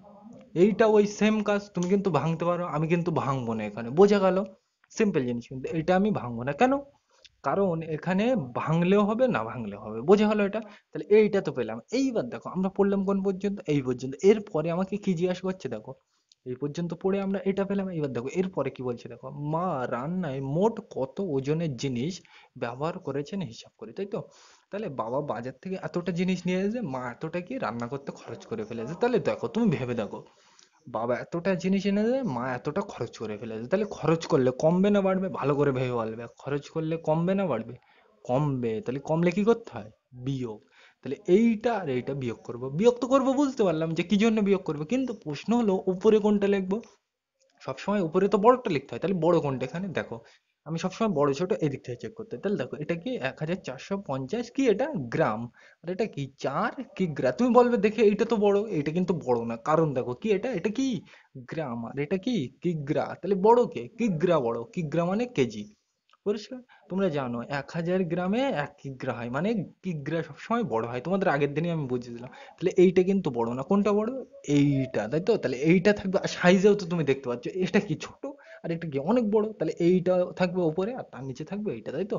এইটা ওই সেম কাজ, তুমি কিন্তু ভাঙতে পারো, আমি কিন্তু ভাঙবো না এখানে, বোঝা গেল? সিম্পল জিনিস, কিন্তু এটা আমি ভাঙবো না কেন, কারণ এখানে ভাঙলেও হবে না ভাঙলেও হবে, বোঝা গেল এটা? তাহলে এইটা তো পেলাম। এইবার দেখো আমরা পড়লাম কোন পর্যন্ত, এই পর্যন্ত। এরপরে আমাকে কি জিজ্ঞাসা করছে দেখো, এই পর্যন্ত পড়ে আমরা এটা পেলাম। এইবার দেখো এরপরে কি বলছে দেখো, মা রান্নায় মোট কত ওজনের জিনিস ব্যবহার করেছেন হিসাব করে, তাই তো? তাহলে বাবা বাজার থেকে এতটা জিনিস নিয়ে এসে মা এতটা কি রান্না করতে খরচ করে ফেলেছে, তাহলে দেখো তুমি ভেবে দেখো, বাবা এতটা জিনিস এনে দেয়, মা এতটা খরচ করে ফেলেছে, তাহলে খরচ করলে কমবে না বাড়বে, ভালো করে ভেবে বলবে, খরচ করলে কমবে না বাড়বে, কমবে। তাহলে কমলে কি করতে হয়, বিয়োগ। তাহলে এইটা আর এইটা বিয়োগ করব, বিয়োগ তো করবো, বুঝতে পারলাম যে কি জন্য বিয়োগ করবো, কিন্তু প্রশ্ন হলো উপরে কোনটা লিখবো। সবসময় উপরে তো বড়টা লিখতে হয়, তাহলে বড় কোনটা এখানে দেখো, আমি সবসময় বড় ছোট এদিক থেকে চেক করতে হয়। তাহলে দেখো এটা কি 1450 কি, এটা গ্রাম। আর এটা কি 4 কিগ্রা, তুমি বলবে দেখে এইটা তো বড়, এটা কিন্তু বড় না, কারণ দেখো কি, এটা কি গ্রাম, আর এটা কি কিগ্রা, তাহলে বড় কে, কিগ্রা বড়, কিগ্রা মানে কেজি, পরিষ্কার। তোমরা জানো 1000 গ্রামে 1 কিগ্রা হয়, মানে কিগ্রা সবসময় বড় হয়, তোমাদের আগের দিনই আমি বুঝিয়ে দিলাম। তাহলে এইটা কিন্তু বড় না, কোনটা বড়, এইটা, তাই তো? তাহলে এইটা থাকবে, আর সাইজেও তো তুমি দেখতে পাচ্ছ এটা কি ছোট, আর এটা কি অনেক বড়, তাহলে এইটা থাকবে উপরে আর তার নিচে থাকবে এইটা, তাই তো?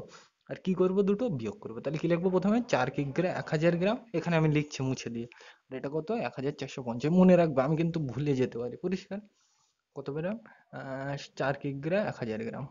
আর কি করব, দুটো বিয়োগ করবো, তাহলে কি লিখবো, প্রথমে 4 কিগ্রা 1000 গ্রাম, এখানে আমি লিখছি মুছে দিয়ে। আর এটা কত, 1450, মনে রাখবে, আমি কিন্তু ভুলে যেতে পারি, পরিষ্কার। কত গ্রাম, 4 কিগ্রা 1000 গ্রাম।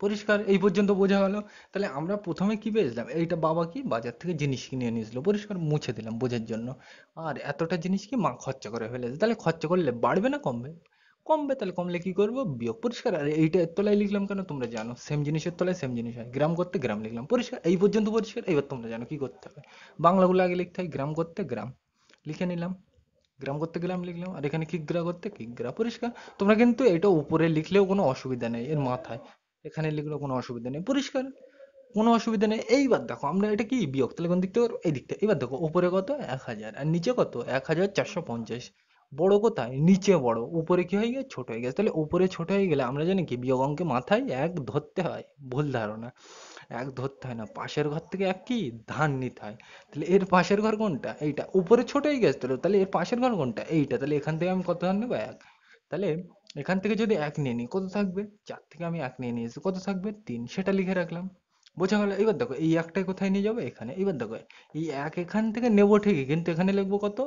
পরিষ্কার, এই পর্যন্ত বোঝা গেল? তাহলে আমরা প্রথমে কি পেয়েছিলাম, এইটা বাবা কি বাজার থেকে জিনিস কিনে এনেছিল, পরিষ্কার, মুছে দিলাম বোঝার জন্য। আর এতটা জিনিস কি মা খরচা করে ফেলেছে, তাহলে খরচা করলে বাড়বে না কমবে, কমবে, তাহলে কমলে কি করব, বিয়োগ, পরিষ্কার। আর এইটা এর তলায় লিখলাম কেন, তোমরা জানো সেম জিনিসের তলায় সেম জিনিস হয়, গ্রাম করতে গ্রাম লিখলাম, পরিষ্কার, এই পর্যন্ত পরিষ্কার। এবার তোমরা জানো কি করতে হবে, বাংলাগুলো আগে লিখতে হয়, গ্রাম করতে গ্রাম লিখে নিলাম, গ্রাম করতে গ্রাম লিখলাম, আর এখানে কিগ্রা করতে কিগ্রা, পরিষ্কার। তোমরা কিন্তু এটা উপরে লিখলেও কোনো অসুবিধা নেই, এর মাথায় এখানে লিখলেও কোনো অসুবিধা নেই, পরিষ্কার, কোনো অসুবিধা নেই। এইবার দেখো আমরা এটা কি বিয়োগ, তাহলে কোন দিক থেকে করবো? এই দিক থেকে। এবার দেখো উপরে কত, 1000, আর নিচে কত, 1450। বড় কোথায়, নিচে বড়, উপরে কি হয়ে গেছে, ছোট হয়ে গেছে। তাহলে উপরে ছোট হয়ে গেলে আমরা জানি কি, বিয়োগ অঙ্কে মাথায় এক ধরতে হয়, ভুল ধারণা, এক ধরতে হয় না, পাশের ঘর থেকে এক কি ধান নিতে হয়। তাহলে এর পাশের ঘর কোনটা, এইটা, উপরে ছোট হয়ে গেছে, তাহলে এর পাশের ঘর কোনটা, এইটা, তাহলে এখান থেকে আমি কত ধান নেবো, এক। তাহলে এখান থেকে যদি এক নিয়ে নিই কত থাকবে, 4 থেকে আমি এক নিয়ে নিয়েছি, কত থাকবে, 3, সেটা লিখে রাখলাম, বোঝা গেল? এবার দেখো এই একটাই কোথায় নিয়ে যাবো, এখানে। এবার দেখো এই এক এখান থেকে নেবো ঠিকই, কিন্তু এখানে লিখবো কত,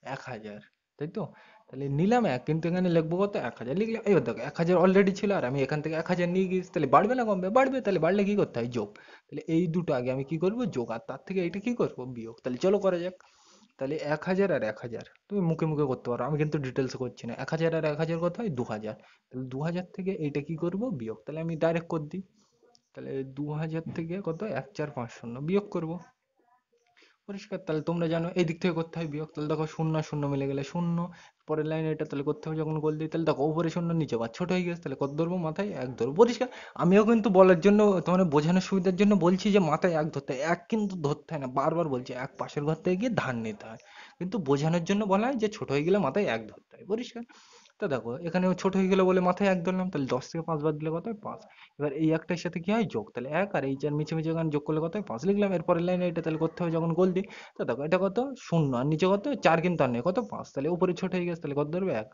1000, তাই তো? তাহলে নিলাম এক, কিন্তু এখানে লিখবো কত, 1000 লিখলাম। এবার দেখো 1000 অলরেডি ছিল, আর আমি এখান থেকে 1000 নিয়ে গেছি, তাহলে বাড়বে না কমবে, বাড়বে, তাহলে বাড়লে কি করতে হয়, যোগ। তাহলে এই দুটো আগে আমি কি করবো, যোগ, আর তার থেকে এইটা কি করবো, বিয়োগ। তাহলে চলো করা যাক। তাহলে 1000 আর 1000 তুমি মুখে মুখে করতে পারো, আমি কিন্তু ডিটেলস করছি না। 1000 আর 1000 কত হয়, 2000। তাহলে 2000 থেকে এইটা কি করবো, বিয়োগ। তাহলে আমি ডাইরেক্ট করে দিই। তাহলে 2000 থেকে কত, 1450 বিয়োগ করব, পরিষ্কার। তাহলে তোমরা জানো এই দিক থেকে করতে হয় বিয়োগ। তাহলে দেখো শূন্য আর শূন্য মিলে গেলে শূন্য, পরের লাইনে এটা তাহলে করতে হবে যখন গোল দিই, তাহলে দেখো উপরে শূন্য নিচে পাঁচ, ছোট হয়ে গেছে, তাহলে কত ধরবো, মাথায় এক ধরবো, পরিষ্কার। আমিও কিন্তু বলার জন্য তোমার বোঝানোর সুবিধার জন্য বলছি যে মাথায় এক ধরতে হয়, এক কিন্তু ধরতে হয় না, বারবার বলছি এক পাশের ঘর থেকে গিয়ে ধার নিতে হয়, কিন্তু বোঝানোর জন্য বলা হয় যে ছোট হয়ে গেলে মাথায় এক ধরতে হয়, পরিষ্কার। তো দেখো এখানেও ছোট হয়ে গেল বলে মাথায় এক ধরলাম, তাহলে 10 থেকে 5 বাদ দিলে কত হয়, 5। এবার এই একটার সাথে কি হয়, যোগ, তাহলে এক, আর এই চার মিছে এখানে যোগ করলে কত হয়, 5 লিখলাম। এরপরের লাইনে এটা তাহলে করতে হবে যখন গোল দিই। তো দেখো এটা কত, শূন্য, আর নিচে কত, 4 কিন্তু আর নেই, কত, 5, তাহলে উপরে ছোট হয়ে গেছে, তাহলে কত ধরবে, 1।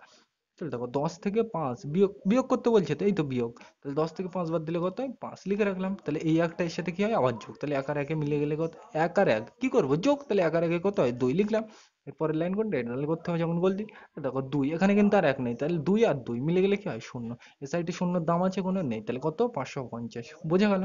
তাহলে দেখো 10 থেকে 5 বিয়োগ, বিয়োগ করতে বলছে তো, এই তো বিয়োগ, তাহলে 10 থেকে 5 বাদ দিলে কত হয়, 5 লিখে রাখলাম। তাহলে এই একটা এর সাথে কি হয়, আবার যোগ, তাহলে 1 আর 1 মিলে গেলে কত, 1 আর 1 কি করবো, যোগ, তাহলে 1 আর 1 কত হয়, 2 লিখলাম। এরপরের লাইন কোনটা, এটা তাহলে করতে হবে যখন গোল দিই। তো দেখো 2, এখানে কিন্তু আর 1 নেই, তাহলে 2 আর 2 মিলে গেলে কি হয়, শূন্য। এ সাইডে শূন্যর দাম আছে কোনো, নেই, তাহলে কত, 550, বোঝা গেল।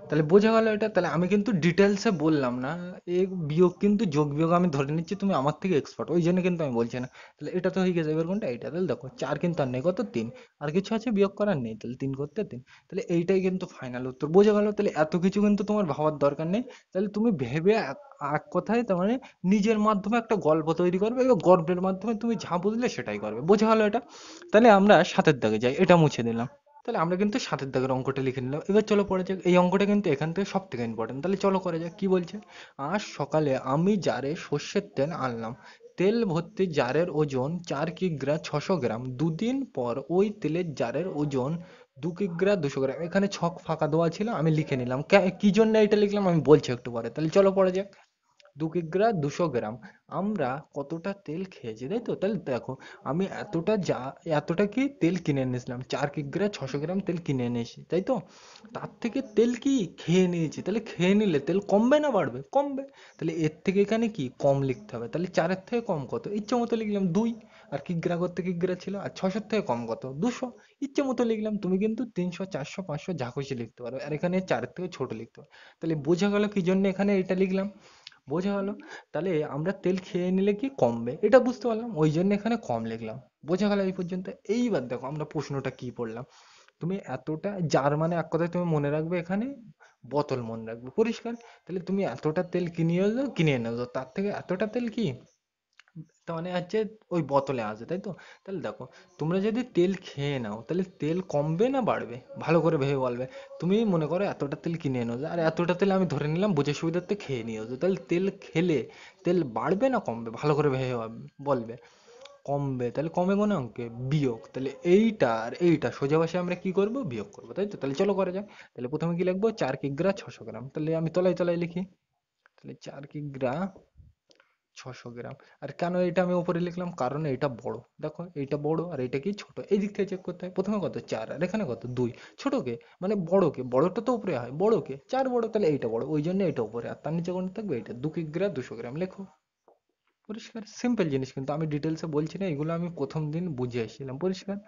তাহলে বোঝা গেল এটা, তাহলে আমি কিন্তু ডিটেলসে বললাম না, এই বিয়োগ কিন্তু যোগ বিয়োগ আমি ধরে নিচ্ছি তুমি আমার থেকে এক্সপার্ট, ওই জন্য কিন্তু আমি বলছি না। তাহলে এটা তো হয়ে গেছে, এবার কোনটা, এটা, তাহলে দেখো 4 কিন্তু আর নেই, কত, 3, আর কিছু আছে বিয়োগ করার, নেই, তাহলে 3 করতে 3, তাহলে এইটাই কিন্তু ফাইনাল উত্তর, বোঝা গেল। তাহলে এত কিছু কিন্তু তোমার ভাবার দরকার নেই, তাহলে তুমি ভেবে এক কথায় তার মানে নিজের মাধ্যমে একটা গল্প তৈরি করবে, এবং গল্পের মাধ্যমে তুমি যা বুঝলে সেটাই করবে, বোঝা গেল এটা। তাহলে আমরা 7-এর দাগে যাই, এটা মুছে দিলাম। তাহলে আমরা কিন্তু 7-এর দাগের অঙ্কটা লিখে নিলাম, এবার চলো পড়ে যাক, এই অঙ্কটা কিন্তু এখান থেকে সব থেকে ইম্পর্টেন্ট, তাহলে চলো করে যাক, কি বলছে, আজ সকালে আমি জারে সর্ষের তেল আনলাম, তেল ভর্তি জারের ওজন 4 কিগ্রা 600 গ্রাম, দুদিন পর ওই তেলের জারের ওজন 2 কিগ্রা 200 গ্রাম। এখানে ছক ফাঁকা দেওয়া ছিল, আমি লিখে নিলাম, কি জন্য এটা লিখলাম আমি বলছি একটু পরে, তাহলে চলো পড়ে যাক। 2 কিগ্রা 200 গ্রাম, আমরা কতটা তেল খেয়েছি, তাই তো, তাহলে দেখো আমি এতটা কি তেল কিনে এনেছিলাম, 4 কিগ্রা 600 গ্রাম তেল কিনে এনেছি, তাই তো, তার থেকে তেল কি খেয়ে নিয়েছি, তাহলে খেয়ে নিলে তেল কমবে না বাড়বে, কমবে, তাহলে এর থেকে এখানে কি কম লিখতে হবে, তাহলে 4-এর থেকে কম কত, ইচ্ছে মতো লিখলাম 2, আর কিগ্রা করতে কিগ্রা ছিল, আর 600 থেকে কম কত, 200, ইচ্ছে মতো লিখলাম। তুমি কিন্তু 300 400 500 যা খুশি লিখতে পারো, আর এখানে 4-এর থেকে ছোট লিখতে পারো। তাহলে বোঝা গেল কি জন্য এখানে এটা লিখলাম, বোঝা গেল। তাহলে আমরা তেল খেয়ে নিলে কি কমবে, এটা বুঝতে পারলাম, ওই জন্য এখানে কম লিখলাম, বোঝা গেল এই পর্যন্ত। এইবার দেখো আমরা প্রশ্নটা কি পড়লাম, তুমি এতটা, যার মানে এক কথায় তুমি মনে রাখবে এখানে বোতল মনে রাখবে, পরিষ্কার। তাহলে তুমি এতটা তেল কিনে এনেছো, তার থেকে এতটা তেল কি, তার মানে হচ্ছে ওই বোতলে আছে, তাই তো। তাহলে দেখো তোমরা যদি তেল খেয়ে নাও, তাহলে তেল কমবে না বাড়বে, ভালো করে ভেবে বলবে। তুমি মনে করো এতটা তেল কিনে এনেছো, আর এতটা তেল আমি ধরে নিলাম বোঝার সুবিধার্থে খেয়ে নিয়েছো, তাহলে তেল খেলে তেল বাড়বে না কমবে, ভালো করে ভেবে বলবে। কমবে, তাহলে কমে কোন অঙ্কে, বিয়োগ, তাহলে এইটা আর এইটা সোজা ভাষায় আমরা কি করব, বিয়োগ করবো, তাই তো। তাহলে চলো করা যাক, তাহলে প্রথমে কি লিখবো, 4 কিগ্রা 600 গ্রাম, তাহলে আমি তলায় তলায় লিখি, তাহলে 4 কিগ্রা 600 গ্রাম। আর কেন এটা আমি উপরে লিখলাম, কারণ এটা বড়, দেখো এইটা বড় আর এটা কি ছোট, এই দিক থেকে চেক করতে হয়, প্রথমে কত 4 আর এখানে কত 2, ছোটকে মানে বড়কে, বড়টা তো উপরে হয়, বড়কে 4 বড়, তাহলে এইটা বড়, ওই জন্য এটা উপরে, আর তার নিচে কোনটা থাকবে, এটা 2 কিগ্রা 200 গ্রাম লেখো, পরিষ্কার। সিম্পল জিনিস, কিন্তু আমি ডিটেলসে বলছি না, এগুলো আমি প্রথম দিন বুঝে এসেছিলাম, পরিষ্কার।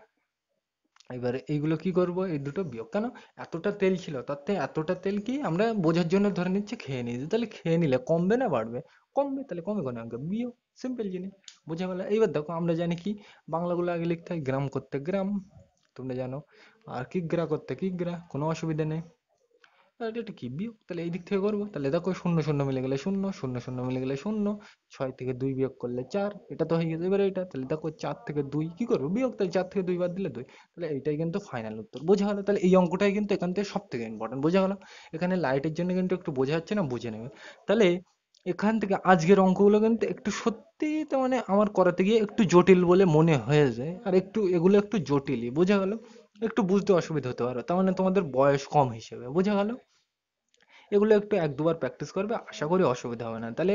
এবারে এইগুলো কি করব, এই দুটো বিয়োগ, কেন, এতটা তেল ছিল, তার থেকে এতটা তেল কি আমরা বোঝার জন্য ধরে নিচ্ছি খেয়ে নিয়েছি, তাহলে খেয়ে নিলে কমবে না বাড়বে, কমবে, তাহলে কমে কোনো অঙ্ক, বিয়োগ, সিম্পল জিনিস, বোঝা গেল। এইবার দেখো আমরা জানি কি, বাংলাগুলো আগে লিখতে হয়, গ্রাম করতে গ্রাম, তোমরা জানো, আর কিগ্রা করতে কিগ্রা, কোনো অসুবিধা নেই। আর এটা কি বিয়োগ, তাহলে এই দিক থেকে করবো, তাহলে দেখো শূন্য শূন্য মিলে গেলে শূন্য, শূন্য শূন্য মিলে গেলে শূন্য, 6 থেকে 2 বিয়োগ করলে 4, এটা তো হয়ে গেছে। এবারে এটা, তাহলে দেখো 4 থেকে 2 কি করবো, বিয়োগ, তাহলে 4 থেকে 2 বাদ দিলে 2, তাহলে এইটাই কিন্তু ফাইনাল উত্তর, বোঝা গেলো। তাহলে এই অঙ্কটাই কিন্তু এখান থেকে সব থেকে ইম্পর্টেন্ট, বোঝা গেলো। এখানে লাইটের জন্য কিন্তু একটু বোঝা যাচ্ছে না, বুঝে নেবে। তাহলে এখান থেকে আজকের অঙ্কগুলো কিন্তু একটু সত্যি, তো মানে আমার করাতে গিয়ে একটু জটিল বলে মনে হয়েছে, আর একটু এগুলো একটু জটিলই, বোঝা গেল। একটু বুঝতে অসুবিধা হতে পারে, তার মানে তোমাদের বয়স কম হিসেবে, বোঝা গেল। এগুলো একটু এক দুবার প্র্যাকটিস করবে, আশা করি অসুবিধা হবে না। তাহলে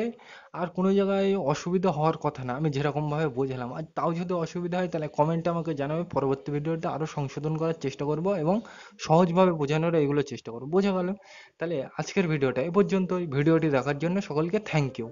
আর কোনো জায়গায় অসুবিধা হওয়ার কথা না, আমি যেরকম ভাবে বোঝালাম, আর তাও যদি অসুবিধা হয় তাহলে কমেন্টে আমাকে জানাবে, পরবর্তী ভিডিওতে আরো সংশোধন করার চেষ্টা করব, এবং সহজভাবে বোঝানোর এগুলো চেষ্টা করবো, বোঝা গেল। তাহলে আজকের ভিডিওটা এ পর্যন্তই, ভিডিওটি দেখার জন্য সকলকে থ্যাংক ইউ।